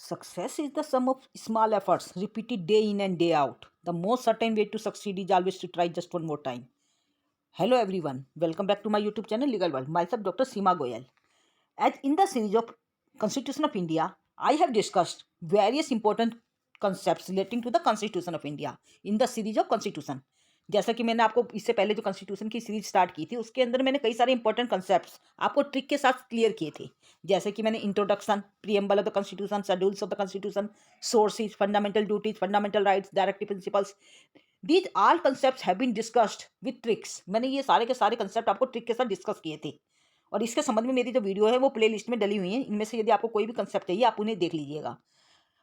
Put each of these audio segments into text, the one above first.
Success is the sum of small efforts repeated day in and day out. The most certain way to succeed is always to try just one more time. Hello everyone, welcome back to my YouTube channel Legal World. Myself Dr. Seema Goyal. As in the series of Constitution of India, I have discussed various important concepts relating to the Constitution of India in the series of Constitution. जैसा कि मैंने आपको इससे पहले जो constitution की series start की थी उसके अंदर मैंने कई सारे इंपॉर्टेंट कंसेप्ट्स आपको ट्रिक के साथ क्लियर किए थे, जैसे कि मैंने introduction, preamble of the constitution, schedules of the constitution, sources, fundamental duties, fundamental rights, directive principles, these all concepts have been discussed with tricks. मैंने ये सारे के सारे कंसेप्ट आपको ट्रिक के साथ डिस्कस किए थे और इसके संबंध में मेरी जो वीडियो है वो प्ले लिस्ट में डली हुई है। इनमें से यदि आपको कोई भी कंसेप्ट चाहिए आप उन्हें देख लीजिएगा।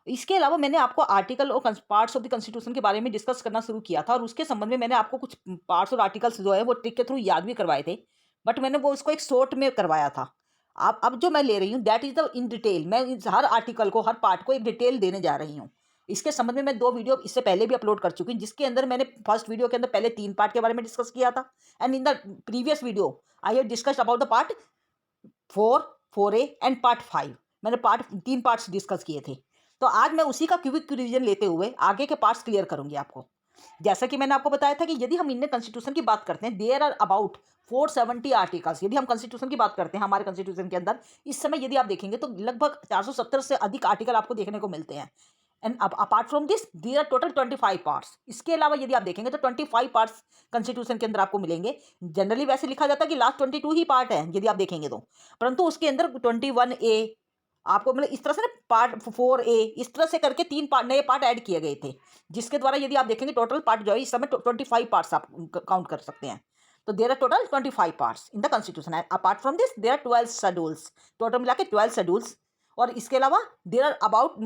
इसके अलावा मैंने आपको आर्टिकल और पार्ट्स ऑफ द कॉन्स्टिट्यूशन के बारे में डिस्कस करना शुरू किया था और उसके संबंध में मैंने आपको कुछ पार्ट्स और आर्टिकल्स जो है वो ट्रिक के थ्रू याद भी करवाए थे, बट मैंने वो उसको एक शॉर्ट में करवाया था। आप अब जो मैं ले रही हूँ that is the in detail. मैं हर आर्टिकल को, हर पार्ट को एक डिटेल देने जा रही हूँ। इसके संबंध में मैं 2 वीडियो इससे पहले भी अपलोड कर चुकी हूँ, जिसके अंदर मैंने फर्स्ट वीडियो के अंदर पहले 3 पार्ट के बारे में डिस्कस किया था and in the previous video I have discussed about the part 4, 4A and part 5। मैंने 3 पार्ट्स डिस्कस किए थे। तो आज मैं उसी का क्विक रिवीजन लेते हुए आगे के पार्ट्स क्लियर करूंगी आपको। जैसा कि मैंने आपको बताया था कि यदि हम इंडियन कॉन्स्टिट्यूशन की बात करते हैं, देयर आर अबाउट 470 आर्टिकल्स। यदि हम कॉन्स्टिट्यूशन की बात करते हैं, हमारे कॉन्स्टिट्यूशन के अंदर इस समय यदि आप देखेंगे तो लगभग 470 से अधिक आर्टिकल आपको देखने को मिलते हैं। And apart from this there are total 25 parts. इसके अलावा यदि आप देखेंगे तो 25 पार्ट्स कॉन्स्टिट्यूशन के अंदर आपको मिलेंगे। जनरली वैसे लिखा जाता है कि लास्ट 22 ही पार्ट है यदि आप देखेंगे तो, परंतु उसके अंदर 21A आपको मतलब इस तरह से ना पार्ट 4A इस तरह से करके 3 पार्ट, नए पार्ट ऐड किए गए थे, जिसके द्वारा यदि आप देखेंगे टोटल पार्ट जो है इस समय 25 पार्ट्स आप काउंट कर सकते हैं। तो there are total 25 parts in the constitution. Apart from this there are 12 schedules, total मिला के 12 शेड्यूल्स। और इसके अलावा there are about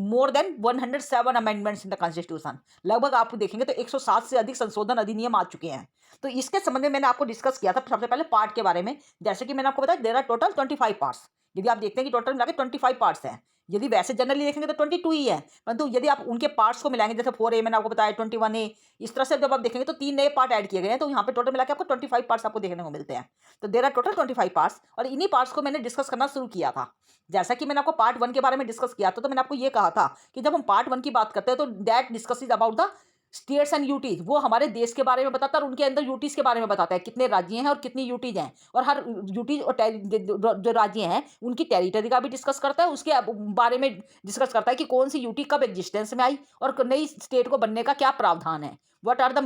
more than 107 amendments in the constitution. लगभग आप देखेंगे तो 107 से अधिक संशोधन अधिनियम आ चुके हैं। तो इसके संबंध में मैंने आपको डिस्कस किया था सबसे पहले पार्ट के बारे में। जैसे कि मैंने आपको बताया देयर आर टोटल 25 पार्ट्स। यदि आप देखते हैं कि टोटल मिला के 25 पार्ट्स हैं। यदि वैसे जनरली देखेंगे तो 22 ही है, परंतु यदि आप उनके पार्ट्स को मिलाएंगे, जैसे 4A मैंने आपको बताया, 21A, इस तरह से जब आप देखेंगे तो 3 नए पार्ट ऐड किए गए हैं, तो यहाँ पे टोटल मिला के आपको 25 पार्ट्स आपको देखने को मिलते हैं। तो देयर आर टोटल 25 पार्ट्स और इन्हीं पार्ट्स को मैंने डिस्कस करना शुरू किया था। जैसा कि मैंने आपको पार्ट 1 के बारे में डिस्कस किया था, तो मैंने आपको ये कहा था कि जब हम पार्ट 1 की बात करते हैं तो that discuss is about the states and UTs. वो हमारे देश के बारे में बताता है और उनके अंदर यूटीज के बारे में बताता है, कितने राज्य हैं और कितनी यूटीज हैं, और हर यूटीज और जो राज्य हैं उनकी टेरिटरी का भी डिस्कस करता है, उसके बारे में डिस्कस करता है कि कौन सी यूटी कब एग्जिस्टेंस में आई और नई स्टेट को बनने का क्या प्रावधान है, what are the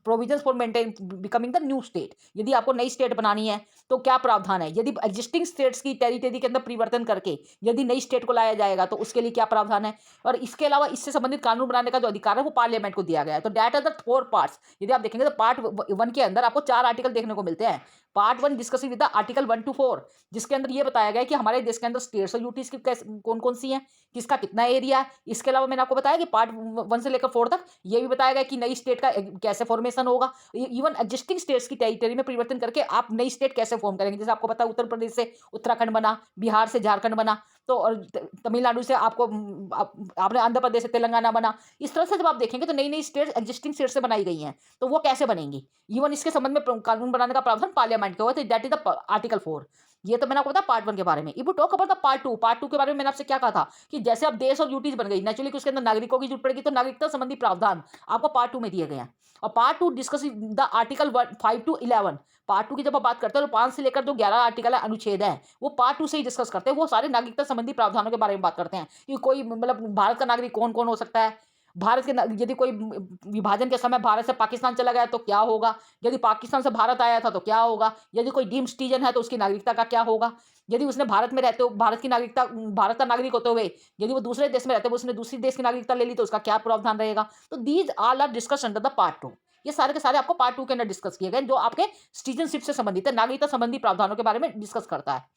provisions for maintain becoming the new state. यदि आपको नई स्टेट बनानी है तो क्या प्रावधान है, यदि एग्जिस्टिंग स्टेट्स की टेरिटरी के अंदर परिवर्तन करके यदि नई स्टेट को लाया जाएगा तो उसके लिए क्या प्रावधान है। और इसके अलावा इससे संबंधित कानून बनाने का जो अधिकार है वो पार्लियामेंट को दिया गया है। तो दैट आर द 4 पार्ट्स। यदि आप देखेंगे तो पार्ट 1 के अंदर आपको 4 आर्टिकल देखने को मिलते हैं। Part 1 discussing with the article 1 to 4, जिसके अंदर ये बताया गया है कि हमारे देश के अंदर स्टेट्स और यूटीज की कौन कौन सी हैं, किसका कितना एरिया है। इसके अलावा मैंने आपको बताया कि पार्ट 1 से लेकर 4 तक ये भी बताया गया कि नई स्टेट का कैसे फॉर्मेशन होगा, इवन एग्जिस्टिंग स्टेट्स की टेरिटरी में परिवर्तन करके आप नई स्टेट कैसे फॉर्म करेंगे। जैसे आपको पता है उत्तर प्रदेश से उत्तराखंड बना, बिहार से झारखंड बना, तो और तमिलनाडु से आपको आपने आंध्र प्रदेश से तेलंगाना बना। इस तरह से जब आप देखेंगे तो नई नई स्टेट्स एग्जिस्टिंग स्टेट से बनाई गई हैं, तो वो कैसे बनेंगी, इवन इसके संबंध में कानून बनाने का प्रावधान पार्लियामेंट का हुआ। तो दैट इज द आर्टिकल 4। ये तो मैंने आपको बताया पार्ट 1 के बारे में। If you talk about the part 2 के बारे में मैंने आपसे क्या कहा था कि जैसे अब देश और यूटीज बन गई, नेचुरली उसके अंदर नागरिकों की जरूरत पड़ेगी, तो नागरिकता संबंधी प्रावधान आपको पार्ट 2 में दिए गए हैं। और part 2 discuss the article 5 to 11। Part 2 की जब आप बात करते हैं तो 5 से लेकर जो 11 आर्टिकल है, अनुच्छेद है, वो पार्ट 2 से ही डिस्कस करते हैं। वो सारे नागरिकता संबंधी प्रावधानों के बारे में बात करते हैं कि कोई मतलब भारत का नागरिक कौन कौन हो सकता है, भारत के यदि कोई विभाजन के समय भारत से पाकिस्तान चला गया तो क्या होगा, यदि पाकिस्तान से भारत आया था तो क्या होगा, यदि कोई डीम्ड सिटीजन है तो उसकी नागरिकता का क्या होगा, यदि उसने भारत में रहते हो भारत की नागरिकता, भारत का नागरिक होते हुए यदि वो दूसरे देश में रहते हुए उसने दूसरी देश की नागरिकता ले ली तो उसका क्या प्रावधान रहेगा। तो these all are discuss under the part 2। ये सारे के सारे आपको पार्ट 2 के अंदर डिस्कस किए गए, जो आपके सिटीजनशिप से संबंधित है, नागरिकता संबंधी प्रावधानों के बारे में डिस्कस करता है।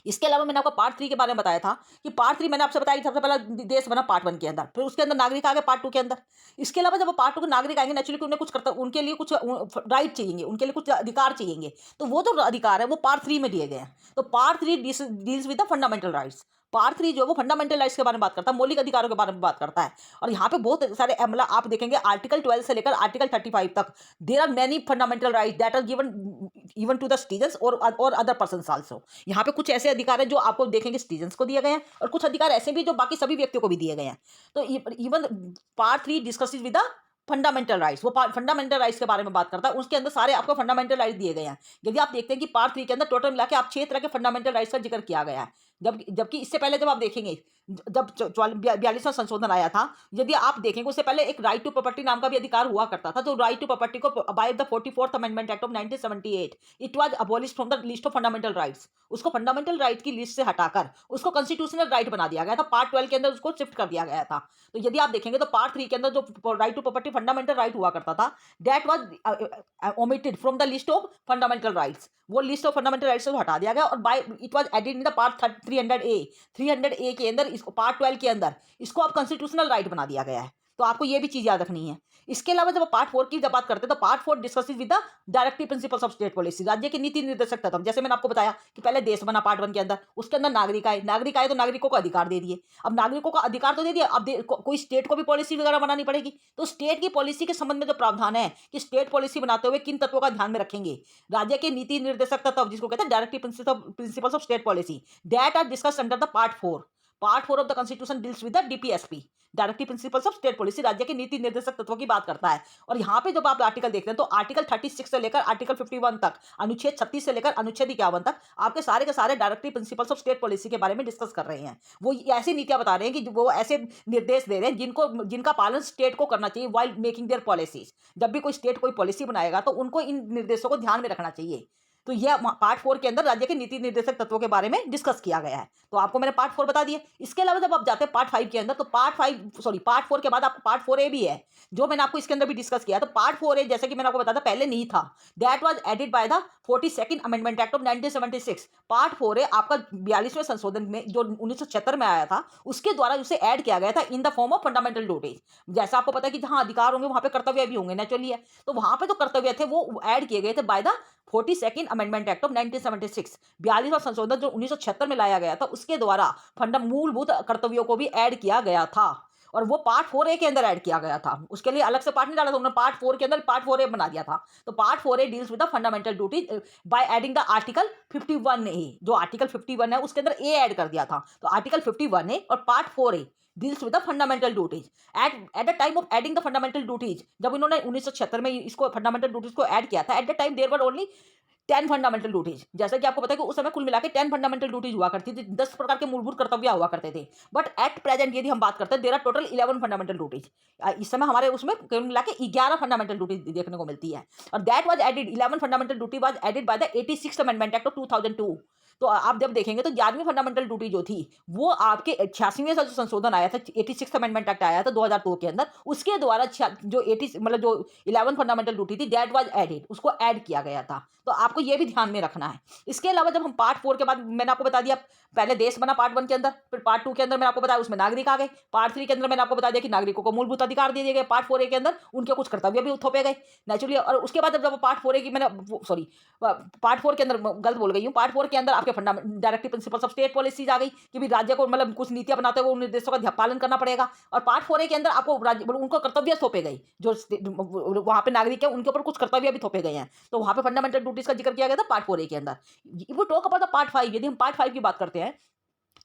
इसके अलावा मैंने आपको पार्ट 3 के बारे में बताया था कि पार्ट 3 मैंने आपसे बताया कि सबसे पहला देश बना पार्ट 1 के अंदर, फिर उसके अंदर नागरिक आ गए पार्ट 2 के अंदर। इसके अलावा जब पार्ट 2 के नागरिक आएंगे, नेचुरली उन्हें कुछ करता, उनके लिए कुछ राइट चाहिए, उनके लिए कुछ अधिकार चाहिए, तो वो जो अधिकार है वो पार्ट 3 में दिए गए हैं। तो part 3 deals with the fundamental rights. Part 3 जो है वो फंडामेंटल राइट्स के बारे में बात करता है, मौलिक अधिकारों के बारे में बात करता है। और यहाँ पे बहुत सारे मतलब आप देखेंगे आर्टिकल 12 से लेकर आर्टिकल 35 तक there are many fundamental rights that are given even to the citizens और अदर पर्सन्स आल्सो। यहाँ पे कुछ ऐसे अधिकार हैं जो आपको देखेंगे सिटीजन्स को दिए गए हैं, और कुछ अधिकार ऐसे भी जो बाकी सभी व्यक्तियों को भी दिए गए हैं। तो even part 3 discusses with the fundamental rights, वो फंडामेंटल राइट्स के बारे में बात करता है, उसके अंदर सारे आपको फंडामेंटल राइट्स दिए गए हैं। यदि आप देखते हैं कि पार्ट 3 के अंदर टोटल मिला के आप 6 तरह के फंडामेंटल राइट्स का जिक्र किया गया है, जबकि इससे पहले जब आप देखेंगे जब 42वां संशोधन आया था, यदि आप देखेंगे उससे पहले एक राइट टू प्रॉपर्टी नाम का भी अधिकार हुआ करता था। तो राइट टू प्रॉपर्टी को by the 44th amendment act of 1978 it was abolished from the list of fundamental rights. उसको फंडामेंटल राइट की लिस्ट से हटाकर उसको कॉन्स्टिट्यूशनल राइट बना दिया गया था, पार्ट 12 के अंदर उसको शिफ्ट कर दिया गया था। तो यदि आप देखेंगे तो पार्ट 3 के अंदर जो right to property fundamental right हुआ करता था, that was omitted from the list of fundamental rights. वो लिस्ट ऑफ फंडामेंटल राइट्स से हटा दिया गया और by it was added in the part 300A के अंदर, इसको पार्ट 12 के अंदर इसको अब कॉन्स्टिट्यूशनल राइट बना दिया गया है। तो आपको ये भी चीज याद रखनी है। इसके अलावा जब पार्ट 4 की जब बात करते हैं तो part 4 discusses with the directive principles of state policy, राज्य के नीति निर्देशक तत्व। जैसे मैंने आपको बताया कि पहले देश बना पार्ट 1 के अंदर, उसके अंदर नागरिक आए तो नागरिकों को अधिकार दे दिए। अब नागरिकों को अधिकार तो दे दिया, अब कोई स्टेट को भी पॉलिसी वगैरह बनानी पड़ेगी। तो स्टेट की पॉलिसी के संबंध में जो प्रावधान है कि स्टेट पॉलिसी बनाते हुए किन तत्वों का ध्यान में रखेंगे, राज्य के नीति निर्देशक तत्व जिसको कहते हैं directive principles of state policy, that are discussed under the part 4। Part 4 of the constitution deals with the DPSP, directive principles of state policy, राज्य के नीति निर्देशक तत्वों की बात करता है। और यहाँ पे जब आप आर्टिकल देखते हैं तो आर्टिकल 36 से लेकर आर्टिकल 51 तक, अनुच्छेद 36 से लेकर अनुच्छेद 51 तक आपके सारे के सारे directive principles of state policy के बारे में डिस्कस कर रहे हैं। वो ऐसी नीतियां बता रहे हैं कि वो ऐसे निर्देश दे रहे हैं जिनका पालन स्टेट को करना चाहिए वाइल मेकिंग देयर पॉलिसीज। जब भी कोई स्टेट कोई पॉलिसी बनाएगा तो उनको इन निर्देशों को ध्यान में रखना चाहिए। तो यह पार्ट 4 के अंदर राज्य के नीति निर्देशक तत्वों के बारे में डिस्कस किया गया है। तो आपको मैंने पार्ट 4 बता दिया। इसके अलावा जब आप जाते हैं पार्ट 5 के अंदर, तो पार्ट 4 के बाद आपको पार्ट 4A भी है, जो मैंने आपको इसके अंदर भी डिस्कस किया। तो पार्ट 4A जैसे कि मैंने आपको बताया था पहले नहीं था, that was added by the 42nd amendment act of 1976। Part 4A आपका 42वें संशोधन में जो 1976 में आया था, उसके द्वारा उसे ऐड किया गया था in the form of fundamental duties. जैसा आपको पता है कि जहां अधिकार होंगे वहां पे कर्तव्य भी होंगे, नेचुरली है। तो वहां पे जो कर्तव्य थे वो ऐड किए गए थे bye the 42nd amendment act of 1976। 42वां संशोधन जो 1976 में लाया गया था, उसके द्वारा मूलभूत कर्तव्यों को भी ऐड किया गया था, और वो पार्ट 4A के अंदर ऐड किया गया था। उसके लिए अलग से पार्ट नहीं डाला था उन्होंने, पार्ट 4 के अंदर पार्ट 4A बना दिया था। तो part 4A deals with the fundamental duty by adding the article 51A। जो आर्टिकल 51 है उसके अंदर ए ऐड कर दिया था। तो आर्टिकल 51A और part 4A deals with the fundamental duties at the time of adding the fundamental duties। जब इन्होंने 1976 में इसको फंडामेंटल ड्यूटीज को ऐड किया था, at the time there were only 10 fundamental duties. जैसा कि आपको पता है कि उस समय कुल मिला के 10 फंडामेंटल ड्यूटीज हुआ करती थी, 10 प्रकार के मूलभूत कर्तव्य हुआ करते थे। बट एट प्रेजेंट यदि हम बात करते हैं, there are total 11 fundamental duties. इस समय हमारे उसमें कुल मिला के 11 फंडामेंटल ड्यूटीज देखने को मिलती है। और that was added, 11 fundamental duty was added by the 86th amendment act of 2002। तो आप जब देखेंगे तो 11वीं फंडामेंटल ड्यूटी जो थी वो आपके 86वें जो संशोधन आया था, 86th अमेंडमेंट एक्ट आया था 2002 के अंदर, उसके द्वारा जो 11 फंडामेंटल ड्यूटी थी दैट वाज एडेड, उसको ऐड किया गया था। तो आपको ये भी ध्यान में रखना है। इसके अलावा जब हम पार्ट 4 के बाद मैंने आपको बता दिया, पहले देश बना पार्ट 1 के अंदर, फिर पार्ट 2 के अंदर मैंने आपको बताया उसमें नागरिक आ गए, पार्ट 3 के अंदर मैंने आपको बता दिया कि नागरिकों को मूलभूत अधिकार दिए गए, पार्ट 4A के अंदर उनके कुछ कर्तव्य भी थोपे गए नेचुरली। और उसके बाद जब पार्ट 4A की पार्ट 4 के अंदर गलत बोल गई हूँ, पार्ट 4 के अंदर आपके directive principles of state policies आ गई कि भी राज्य को कुछ नीतियां बनाते हुए उन निर्देशों का पालन करना पड़ेगा। और पार्ट 4A के अंदर आपको उनको कर्तव्य थोपे गए, जो वहां पे नागरिक है उनके ऊपर कुछ कर्तव्य भी थोपे गए हैं। तो वहां पे फंडामेंटल ड्यूटीज का जिक्र किया गया था पार्ट 4A के अंदर। वो टॉक अबाउट द पार्ट 5, यदि हम पार्ट 5 की बात करते हैं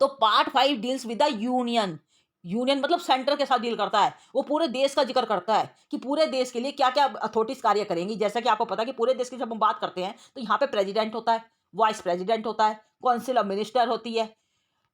तो part 5 deals with the union. Union मतलब सेंटर के साथ डील करता है, वो पूरे देश का जिक्र करता है कि पूरे देश के लिए क्या क्या अथॉरिटीज कार्य करेंगी। जैसा कि आपको पता है कि पूरे देश की जब हम बात करते हैं तो यहाँ पे प्रेसिडेंट होता है, वाइस प्रेसिडेंट होता है, काउंसिल ऑफ मिनिस्टर होती है,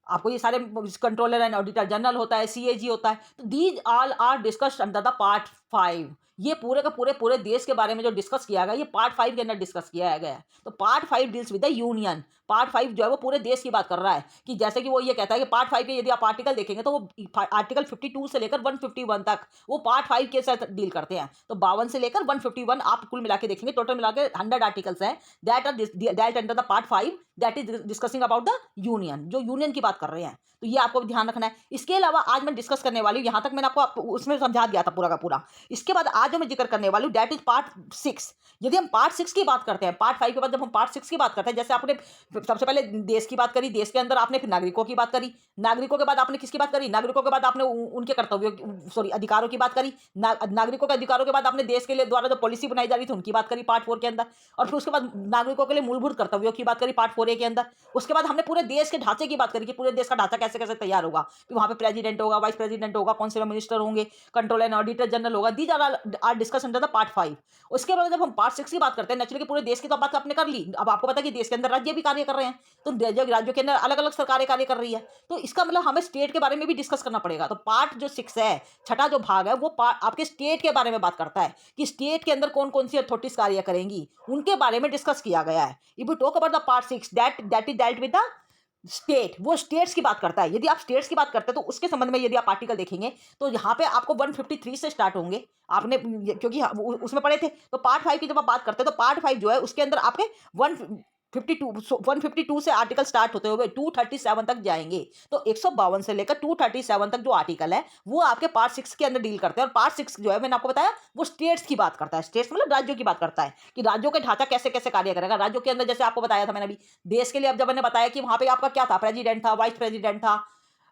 आपको ये सारे कंट्रोलर एंड ऑडिटर जनरल होता है, CAG होता है। तो these all are discussed under the part 5। ये पूरे का पूरे देश के बारे में जो डिस्कस किया गया, ये पार्ट 5 के अंदर डिस्कस किया गया है। तो part 5 deals with the union. Part 5 जो है वो पूरे देश की बात कर रहा है कि जैसे कि वो ये कहता है कि पार्ट 5 के यदि आप आर्टिकल देखेंगे तो वो आर्टिकल 52 से लेकर 151 तक वो पार्ट 5 के साथ डील करते हैं। तो 52 से लेकर 151 आप कुल मिला के देखेंगे, टोटल मिला के 100 आर्टिकल्स हैं that under the part 5 that is discussing about the union, जो यूनियन की बात बात कर रहे हैं, तो ये आपको ध्यान रखना है। इसके अलावा आज मैं डिस्कस करने वाली हूँ, यहाँ तक मैंने आपको उसमें समझा दिया था पूरा का पूरा। इसके बाद आज जो मैं जिक्र करने वाली हूँ दैट इज पार्ट 6। यदि हम पार्ट 6 की बात करते हैं, पार्ट 5 के बाद जब हम पार्ट 6 की बात करते हैं, जैसे आपने सबसे पहले देश की बात करी, देश के अंदर आपने फिर नागरिकों की बात करी, नागरिकों के बाद आपने किसकी बात करी, नागरिकों के बाद आपने उनके कर्तव्यों सॉरी अधिकारों की बात करी, नागरिकों के अधिकारों के बाद आपने देश के लिए द्वारा जो पॉलिसी बनाई जा रही थी उनकी बात करी पार्ट 4 के अंदर, और फिर उसके बाद नागरिकों के लिए मूलभूत कर्तव्यों की बात करी पार्ट 4A के अंदर। उसके बाद हमने पूरे देश के ढांचे की बात करी कि पूरे देश का ढांचा कैसे कैसे तैयार होगा, कि वहां पे प्रेसिडेंट होगा, वाइस प्रेसिडेंट होगा, काउंसिल ऑफ मिनिस्टर होंगे, कंट्रोलर एंड ऑडिटर जनरल होगा। These are discuss under the part 5। उसके बाद जब हम पार्ट 6 की बात करते हैं, नेचुरली पूरे देश की तो बात आपने कर ली। अब आपको पता है कि देश के अंदर राज्य भी कार्य कर रहे हैं, तो राज्यों के अंदर अलग अलग सरकारें कार्य कर रही है, तो इसका मतलब हमें स्टेट के बारे में भी डिस्कस करना पड़ेगा। तो पार्ट जो 6 है, छठा जो भाग है, वो आपके स्टेट के बारे में बात करता है कि स्टेट के अंदर कौन कौन सी अथॉरिटीज कार्य करेंगी, उनके बारे में डिस्कस किया गया है। If you talk about the part 6 that is dealt with the state, वो स्टेट्स की बात करता है। यदि आप स्टेट्स की बात करते हैं तो उसके संबंध में यदि आप आर्टिकल देखेंगे तो यहाँ पे आपको 153 से स्टार्ट होंगे, आपने क्योंकि उसमें पढ़े थे। तो पार्ट 5 की जब आप बात करते हैं तो पार्ट 5 जो है उसके अंदर आपके 152 से आर्टिकल स्टार्ट होते हुए 237 तक जाएंगे। तो 152 से लेकर 237 तक जो आर्टिकल है वो आपके पार्ट 6 के अंदर डील करते हैं। और पार्ट 6 जो है मैंने आपको बताया वो स्टेट्स की बात करता है। स्टेट्स मतलब राज्यों की बात करता है कि राज्यों के ढांचा कैसे कैसे कार्य करेगा। राज्यों के अंदर जैसे आपको बताया था मैंने अभी देश के लिए, अब जब मैंने बताया कि वहां पे आपका क्या था, प्रेसिडेंट था, वाइस प्रेसिडेंट था,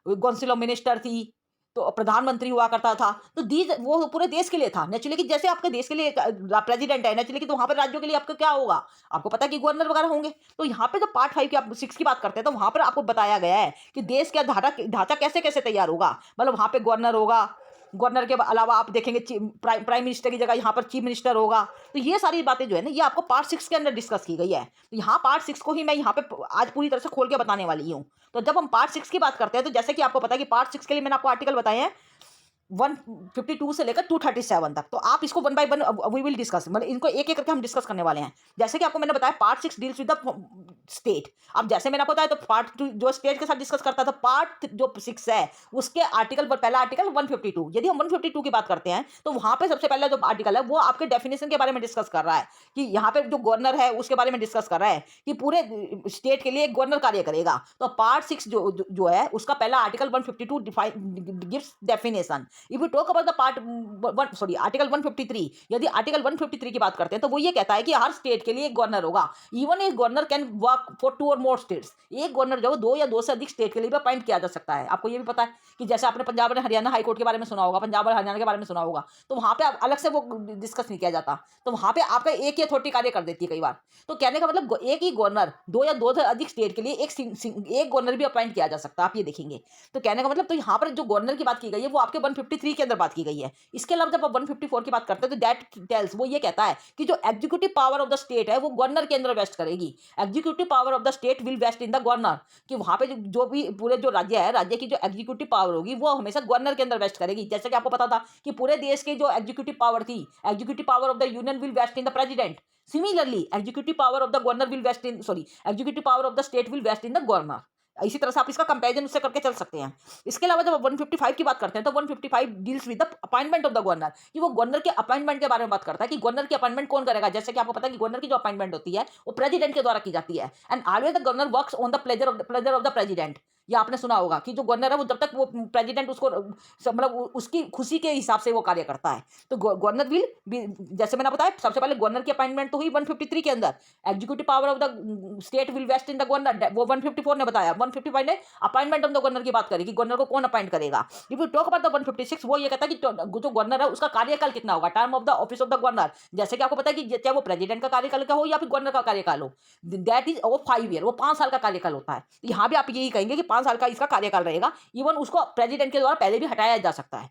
काउंसिल ऑफ मिनिस्टर थी, तो प्रधानमंत्री हुआ करता था। तो दीज वो पूरे देश के लिए था नेचुरली, कि जैसे आपके देश के लिए प्रेसिडेंट है नेचुरली, कि तो वहां पर राज्यों के लिए आपका क्या होगा, आपको पता है कि गवर्नर वगैरह होंगे। तो यहाँ पे जब पार्ट 5 की आप 6 की बात करते हैं तो वहां पर आपको बताया गया है कि देश का ढांचा कैसे कैसे तैयार होगा। मतलब वहां पे गवर्नर होगा, गवर्नर के अलावा आप देखेंगे प्राइम मिनिस्टर की जगह यहाँ पर चीफ मिनिस्टर होगा। तो ये सारी बातें जो है ना ये आपको पार्ट 6 के अंदर डिस्कस की गई है। तो यहाँ पार्ट 6 को ही मैं यहाँ पे आज पूरी तरह से खोल के बताने वाली हूँ। तो जब हम पार्ट 6 की बात करते हैं तो जैसे कि आपको पता है कि पार्ट 6 के लिए मैंने आपको आर्टिकल बताए हैं 152 से लेकर 237 तक। तो आप इसको one by one we will discuss, मतलब इनको एक एक करके हम डिस्कस करने वाले हैं। जैसे कि आपको मैंने बताया part 6 deals with the state. अब जैसे मैंने आपको बताया तो पार्ट 2 जो स्टेट के साथ डिस्कस करता था, पार्ट जो 6 है उसके आर्टिकल पर पहला आर्टिकल 152। यदि हम 152 की बात करते हैं तो वहां पे सबसे पहला जो आर्टिकल है वो आपके डेफिनेशन के बारे में डिस्कस कर रहा है कि यहाँ पे जो गवर्नर है उसके बारे में डिस्कस कर रहा है कि पूरे स्टेट के लिए एक गवर्नर कार्य करेगा। तो पार्ट 6 जो है उसका पहला article 152 gives definition. If you talk about the article 153, यदि आर्टिकल 153 की बात करते हैं तो वो ये कहता है कि हर स्टेट के लिए एक गवर्नर होगा। इवन एक गवर्नर कैन वर्क फॉर 2 और मोर स्टेट्स। एक गवर्नर जो 2 या 2 से अधिक स्टेट के लिए भी अपॉइंट किया जा सकता है। आपको ये भी पता है कि जैसे आपने पंजाब और हरियाणा हाई कोर्ट के बारे में सुना होगा, पंजाब और हरियाणा के बारे में सुना होगा, तो वहां पे अलग से वो डिस्कस नहीं किया जाता। तो वहां पे आपका एक ही अथॉरिटी कार्य कर देती है कई बार। तो कहने का मतलब एक ही गवर्नर 2 या 2 से अधिक स्टेट के लिए एक गवर्नर भी अपॉइंट किया जा सकता है, आप ये देखेंगे। तो कहने का मतलब तो यहाँ पर जो गवर्नर की बात की गई है वो आपके 153 के अंदर बात की गई है। इसके अलावा जब आप 154 की बात करते हैं तो दैट टेल्स, वो ये कहता है कि जो executive power of the state है वो गवर्नर के अंदर वेस्ट करेगी। Executive power of the state will vest in the governor, कि वहां पे जो भी पूरे जो राज्य है, राज्य की जो एग्जीक्यूटिव पावर होगी वो हमेशा गवर्नर के अंदर वेस्ट करेगी। जैसे कि आपको पता था कि पूरे देश की जो एग्जीक्यूटिव पावर थी, executive power of the union will vest in the president. Similarly executive power of the governor will vest in executive power of the state will vest in the governor. इसी तरह से आप इसका comparison उससे करके चल सकते हैं। इसके अलावा जब 155 की बात करते हैं तो 155 deals with the appointment of the governor, कि वो गवर्नर के अपॉइंटमेंट के बारे में बात करता है कि गवर्नर की अपॉइंटमेंट कौन करेगा। जैसे कि आपको पता है कि गवर्नर की जो अपॉइंटमेंट होती है वो प्रेसिडेंट के द्वारा की जाती है। And always the governor works on the pleasure of the president. ये आपने सुना होगा कि जो गवर्नर है वो जब तक वो प्रेसिडेंट उसको मतलब उसकी खुशी के हिसाब से वो कार्य करता है। तो गवर्नर विल, जैसे मैंने बताया सबसे पहले गवर्नर की अपॉइंटमेंट तो हुई 153 के अंदर। Executive power of the state will vest in the governor, वो 154 ने बताया। 155 ने अपॉइंटमेंट ऑफ द गवर्नर की बात करी कि गवर्नर को कौन अपॉइंट करेगा। If you talk about the 156, वो ये कहता है कि जो गवर्नर है उसका कार्यकाल कितना होगा, term of the office of the governor. जैसे कि आपको पता है कि चाहे वो प्रेसिडेंट का कार्यकाल का हो या फिर गवर्नर का कार्यकाल हो, दैट इज वो 5 ईयर, वो 5 साल का कार्यकाल होता है। तो यहाँ भी आप यही कहेंगे कि 5 साल का इसका कार्यकाल रहेगा। इवन उसको प्रेसिडेंट के द्वारा पहले भी हटाया जा सकता है।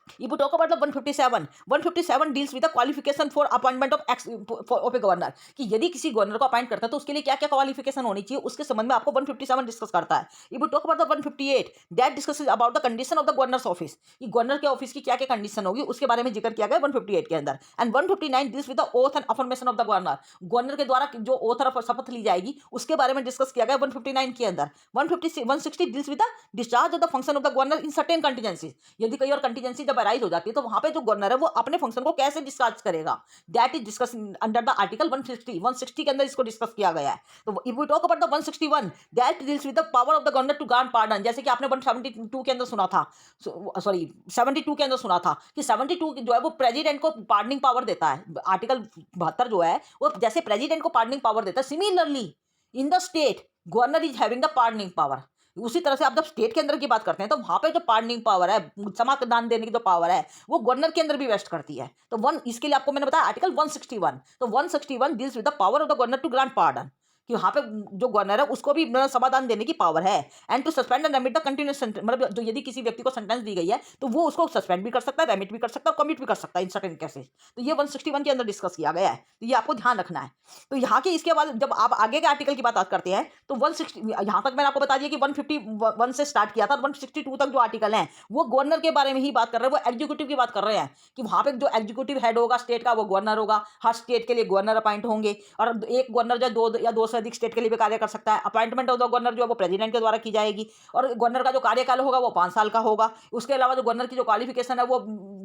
If you talk about the 157 deals with the qualification for appointment of a governor, कि यदि किसी गवर्नर को अपॉइंट करता है तो उसके लिए क्या क्या क्वालिफिकेशन होनी चाहिए उसके संबंध में आपको 157 डिस्कस करता है। If you talk about the 158, that discusses about the condition of the governor's office, कि गवर्नर के ऑफिस की क्या क्या कंडीशन होगी उसके बारे में जिक्र किया गया 158 के अंदर। And 159 deals with the oath and affirmation of the governor, governor के द्वारा जो ओथ और शपथ ली जाएगी उसके बारे में डिस्कस किया गया 159 के अंदर। 160 deals with the discharge of the function of the governor in certain contingencies, यदि कई और कंटीजेंसी जब जब अराइज हो जाती है तो वहां पे जो गवर्नर है वो अपने फंक्शन को कैसे डिस्चार्ज करेगा, that is discuss under the article 160 के अंदर इसको डिस्कस किया गया है। तो if we talk about the 161 that deals with the power of the governor to grant pardon, जैसे कि आपने 172 के अंदर सुना था, सॉरी 72 के अंदर सुना था कि 72 जो है वो प्रेसिडेंट को पार्डनिंग पावर देता है। आर्टिकल 72 जो है वो जैसे प्रेसिडेंट को पार्डनिंग पावर देता है, similarly in the state governor is having the pardoning power. उसी तरह से आप जब स्टेट के अंदर की बात करते हैं तो वहां पे जो पार्डनिंग पावर है, समाधान देने की जो पावर है, वो गवर्नर के अंदर भी वेस्ट करती है। तो वन इसके लिए आपको मैंने बताया आर्टिकल 161, तो 161 deals with the power of the governor to grant pardon, कि वहां पे जो गवर्नर है उसको भी समाधान देने की पावर है। And to suspend and remit the continuous sentence, मतलब जो यदि किसी व्यक्ति को सेंटेंस दी गई है तो वो उसको सस्पेंड भी कर सकता है, रेमिट भी कर सकता है, कमिट भी कर सकता है इन सर्टेन केसेस। तो ये 161 के अंदर डिस्कस किया गया है, तो ये आपको ध्यान रखना है। तो यहाँ के इसके बाद जब आप आगे के आर्टिकल की बात करते हैं तो 160 यहाँ तक मैंने आपको बता दिया कि 151 से स्टार्ट किया था, 162 तक जो आर्टिकल हैं वो गवर्नर के बारे में ही बात कर रहे हैं, वो एग्जीक्यूटिव की बात कर रहे हैं कि वहां पे जो एग्जीक्यूटिव हेड होगा स्टेट का वो गवर्नर होगा, हर स्टेट के लिए गवर्नर अपॉइंट होंगे, और एक गवर्नर जो दो या दो से अधिक स्टेट के लिए भी कार्य कर सकता है। अपॉइंटमेंट ऑफ द गवर्नर जो है वो प्रेसिडेंट के द्वारा की जाएगी, और गवर्नर का जो कार्यकाल होगा वो 5 साल का होगा। उसके अलावा जो गवर्नर की जो क्वालिफिकेशन है वो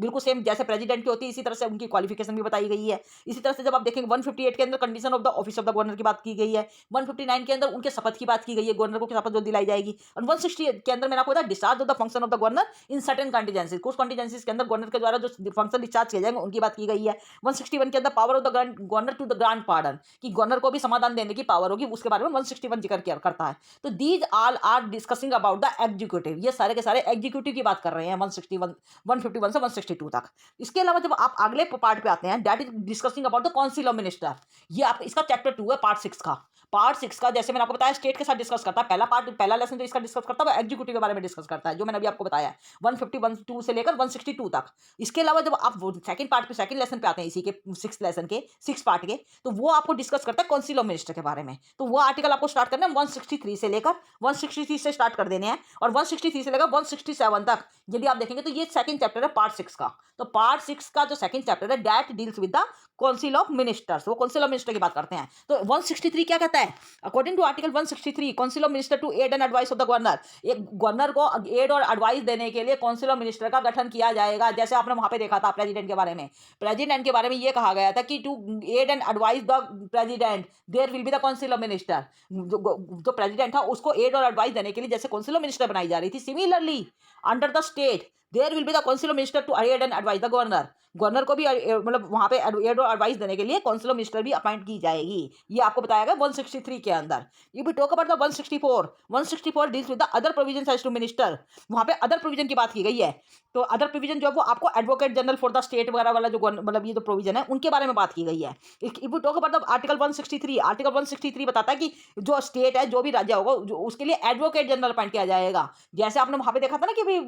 बिल्कुल सेम जैसे प्रेसिडेंट की होती है, इसी तरह से उनकी क्वालिफिकेशन भी बताई गई है। इसी तरह से जब आप देखेंगे 158 के अंदर condition of the office of the governor की बात की गई है, 159 के अंदर उनके शपथ की बात की गई है, गवर्नर को शपथ जो दिलाई जाएगी, और 160 के अंदर मैंने आपको बताया discharge of the function of the governor in certain contingencies, कुछ कंटीजेंसीज के अंदर गवर्नर के द्वारा जो फंक्शन डिस्चार्ज किए जाएंगे उनकी बात की गई है। 161 के अंदर power of the governor to the grant pardon, कि गवर्नर को भी समाधान देने की पावर होगी, उसके बारे में 161 जिक्र करता है। तो these all are discussing about the executive, ये सारे के सारे एग्जीक्यूटिव की बात कर रहे हैं 161 151 से 162 तक। इसके अलावा जब आप अगले पार्ट पे आते हैं that is discussing about the council of minister, ये आप इसका चैप्टर 2 है, पार्ट 6 का। पार्ट 6 का जैसे मैंने आपको बताया स्टेट के साथ डिस्कस करता है, पहला लेसन जो इसका डिस्कस करता है वो एग्जीक्यूटिव के बारे में डिस्कस करता है, जो मैंने अभी आपको बताया है 151 से लेकर 162 तक। इसके अलावा जब आप सेकंड पार्ट पे सेकंड लेसन पे आते हैं इसी के 6 लेसन के 6 पार्ट के, तो वो आपको डिस्कस करता है काउंसिल ऑफ मिनिस्टर के बारे में। तो वो आर्टिकल आपको स्टार्ट करना है 163 से लेकर 163 से स्टार्ट कर देने हैं, और 163 से लेकर 167 तक यदि आप देखेंगे तो ये सेकंड चैप्टर है पार्ट 6 का। तो पार्ट 6 का जो सेकंड चैप्टर है that deals with the council of ministers, वो काउंसिल ऑफ मिनिस्टर की बात करते हैं। तो 163 क्या कहता है, according to article 163 council of minister to aid and advice of the governor, एक गवर्नर को एड और एडवाइस देने के लिए काउंसिल ऑफ मिनिस्टर का गठन किया जाएगा। जैसे आपने वहां पे देखा था प्रेसिडेंट के बारे में, प्रेसिडेंट के बारे में ये कहा गया था कि to aid and advice the president there will be the council of minister, जो प्रेसिडेंट था उसको एड और एडवाइस देने के लिए जैसे काउंसिल ऑफ मिनिस्टर बनाई जा रही थी, similarly under the state there will be the council of minister to aid and advice the governor, governor को भी मतलब वहां पे एड और एडवाइस देने के लिए काउंसिल ऑफ मिनिस्टर भी अपॉइंट की जाएगी। ये आपको बताया गया 163 के अंदर। ये भी talk about the 164 deals with the other provisions as to minister, वहां पे अदर प्रोविजन की बात की गई है। तो अदर प्रोविजन जो है वो आपको advocate general for the state वगैरह वाला जो मतलब ये जो प्रोविजन है उनके बारे में बात की गई है। If we talk about the article 163 बताता है कि जो स्टेट है जो भी राज्य होगा उसके लिए एडवोकेट जनरल अपॉइंट किया जाएगा। जैसे आपने वहां पे देखा था ना कि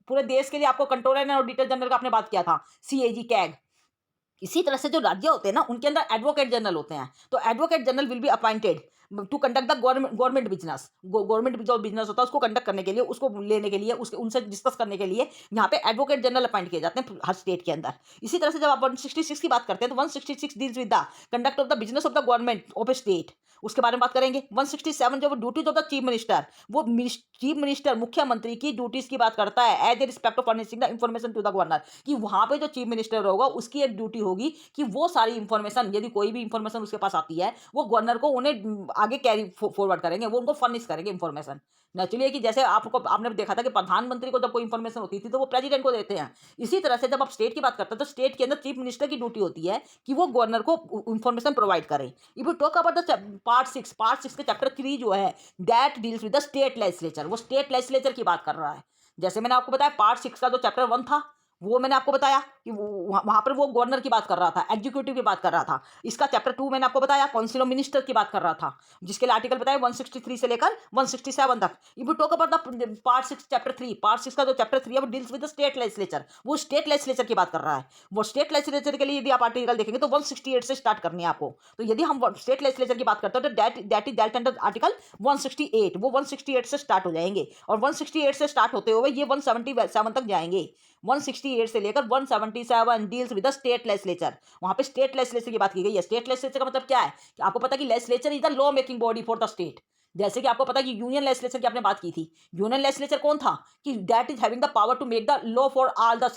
पूरे देश के लिए आपको कंट्रोलर एंड ऑडिटर जनरल का आपने बात किया था, CAG कैग, इसी तरह से जो राज्य होते हैं ना उनके अंदर एडवोकेट जनरल होते हैं। तो advocate general will be appointed to conduct the government business, government जो बिजनेस होता है उसको कंडक्ट करने के लिए, उसको लेने के लिए, उसके उनसे डिस्कस करने के लिए यहाँ पे एडवोकेट जनरल अपॉइंट किए जाते हैं हर स्टेट के अंदर। इसी तरह से जब आप 166 की बात करते हैं तो 166 deals with the conduct of the business of the government of a state, उसके बारे में बात करेंगे। 167 जो duties of the chief minister, वो चीफ मिनिस्टर मुख्यमंत्री की ड्यूटीज की बात करता है as a respect of furnishing the information to the governor, कि वहां पे जो चीफ मिनिस्टर होगा उसकी एक ड्यूटी होगी कि वो सारी इंफॉर्मेशन, यदि कोई भी इंफॉर्मेशन उसके पास आती है वो गवर्नर को उन्हें आगे कैरी फॉरवर्ड करेंगे, वो उनको फर्निश करेंगे इंफॉर्मेशन। नेचुरली कि जैसे आपने देखा था कि प्रधानमंत्री को जब कोई इंफॉर्मेशन होती थी तो वो प्रेसिडेंट को देते हैं, इसी तरह से जब आप स्टेट की बात करते हैं तो स्टेट के अंदर चीफ मिनिस्टर की ड्यूटी होती है कि वो गवर्नर को इंफॉर्मेशन प्रोवाइड करें। If you talk about the part 6 के चैप्टर 3 जो है that deals with the state legislature, वो स्टेट लेजिस्लेचर की बात कर रहा है। जैसे मैंने आपको बताया पार्ट 6 का जो चैप्टर 1 था वो मैंने आपको बताया कि वहां पर वो गवर्नर की बात कर रहा था, एग्जीक्यूटिव की बात कर रहा था। इसका चैप्टर 2 मैंने आपको बताया काउंसिल ऑफ मिनिस्टर की बात कर रहा था, जिसके लिए आर्टिकल बताया 163 से लेकर 167 तक। If you talk about the part 6 chapter 3, part 6 का जो चैप्टर 3 है वो deals with the state legislature, वो स्टेट लेजिस्लेचर की बात कर रहा है। वो स्टेट लेजिस्लेचर के लिए यदि आप आर्टिकल देखेंगे तो 168 से स्टार्ट करनी है आपको। तो यदि हम स्टेट लेजिस्लेचर की बात करते हैं तो that is that under article 168, वो 168 से स्टार्ट हो जाएंगे, और 168 से स्टार्ट होते हुए ये 177 तक जाएंगे। 168 से लेकर 177 deals with the state legislature, वहां पे स्टेट लेजिस्लेचर की बात की गई है। स्टेट लेजिस्लेचर का मतलब क्या है कि आपको पता है कि legislature is the law making body for the state, जैसे कि आपको पता है कि यूनियन लेजिस्लेचर की आपने बात की थी। यूनियन लेजिस्लेचर कौन था कि that is having the power to make the law for all the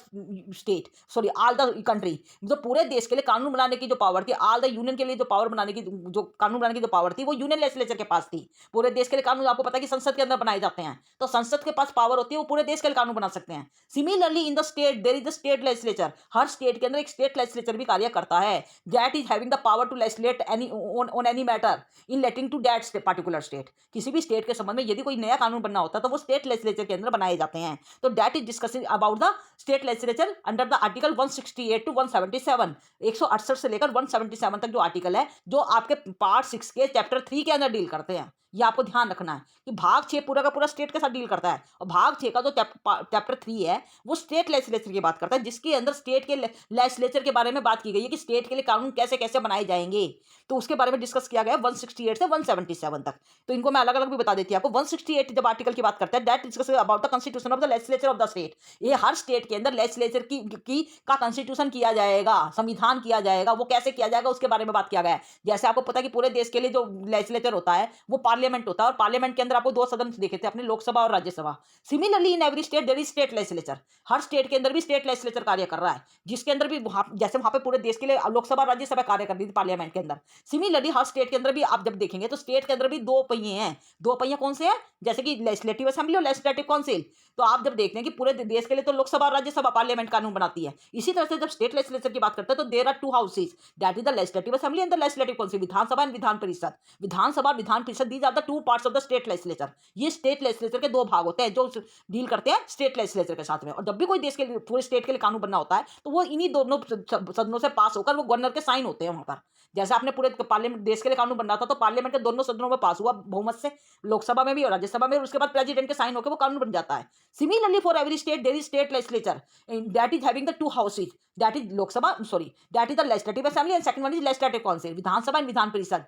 state, sorry all the country. जो पूरे देश के लिए कानून बनाने की जो पावर थी, ऑल द यूनियन के लिए जो पावर बनाने की, जो कानून बनाने की जो पावर थी, वो यूनियन लेजिस्लेचर के पास थी। पूरे देश के लिए कानून आपको पता है कि संसद के अंदर बनाए जाते हैं, तो संसद के पास पावर होती है, वो पूरे देश के लिए कानून बना सकते हैं। Similarly in the state there is the state legislature. हर स्टेट के अंदर एक स्टेट लेजिस्लेचर भी कार्य करता है, that is having the power to legislate any on any matter in letting to that particular state. किसी भी स्टेट के संबंध में यदि कोई नया कानून बनना होता है तो वो स्टेट लेजिस्लेचर के अंदर बनाए जाते हैं। तो that is discussing about the state legislature under the article 168 to 177, 168 से लेकर 177 तक जो आर्टिकल है, जो आपके पार्ट 6 के चैप्टर 3 के अंदर डील करते हैं। ये आपको ध्यान रखना है कि भाग 6 पूरा का पूरा स्टेट के साथ डील करता है, और भाग 6 का जो चैप्टर 3 है वो स्टेट लेजिस्लेचर की बात करता है, जिसके अंदर स्टेट के लेजिस्लेचर के बारे में बात की गई है कि स्टेट के लिए कानून कैसे कैसे बनाए जाएंगे। तो उसके बारे में डिस्कस किया गया है 168 से 177 तक। तो इनको मैं अलग अलग भी बता देती हूँ आपको। 168 जब आर्टिकल की बात करता है, that discuss about the constitution of the legislature of the state. ये हर स्टेट के अंदर लेजिस्लेचर की का कॉन्स्टिट्यूशन किया जाएगा, संविधान किया जाएगा, वो कैसे किया जाएगा उसके बारे में बात किया गया है। जैसे आपको पता है कि पूरे देश के लिए जो लेजिस्लेचर होता है वो पार्लियामेंट होता है, और पार्लियामेंट के अंदर आपको दो सदन देखे थे अपने, लोकसभा और Rajya Sabha. Similarly in every state there is state legislature. हर स्टेट के अंदर भी स्टेट लेजिस्लेचर कार्य कर रहा है, जिसके अंदर भी जैसे वहां पे पूरे देश के लिए लोकसभा राज्यसभा कार्य कर रही थी पार्लियामेंट के अंदर, सिमिलरली हर स्टेट के अंदर भी आप जब देखेंगे तो स्टेट के अंदर भी दो पहिए हैं। दो पहिए कौन से हैं? जैसे कि लेजिस्लेटिव असेंबली और लेजिस्लेटिव काउंसिल। तो आप जब देखते हैं कि पूरे देश के लिए तो लोकसभा और राज्यसभा पार्लियामेंट कानून बनाती है, इसी तरह से जब स्टेट लेजिस्लेचर की बात करते हैं तो there are two houses, that is the legislative assembly and the legislative council. Vidhan Sabha and Vidhan Parishad. Vidhan Sabha और Vidhan Parishad, these are the two parts of the state legislature. ये स्टेट लेजिस्लेचर के दो भाग होते हैं जो डील करते हैं स्टेट लेजिस्लेचर के साथ में। और जब भी कोई देश के लिए, पूरे स्टेट के लिए कानून बनना होता है तो वो इन्हीं दोनों सदनों से पास होकर वो गवर्नर के साइन होते हैं वहां पर। जैसे आपने पूरे पार्लियामेंट देश के लिए कानून बन रहा था तो पार्लियामेंट के दोनों सदनों में पास हुआ बहुमत से, लोकसभा में भी और राज्यसभा में, और उसके बाद प्रेसिडेंट के साइन होकर वो कानून बन जाता है। Similarly for every state there is state legislature that is having the two houses, that is Lok Sabha, sorry that is the legislative assembly and second one is legislative council, Vidhan Sabha and Vidhan Parishad.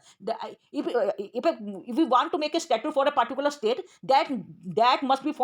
If we want to make a statute for a particular state, that must be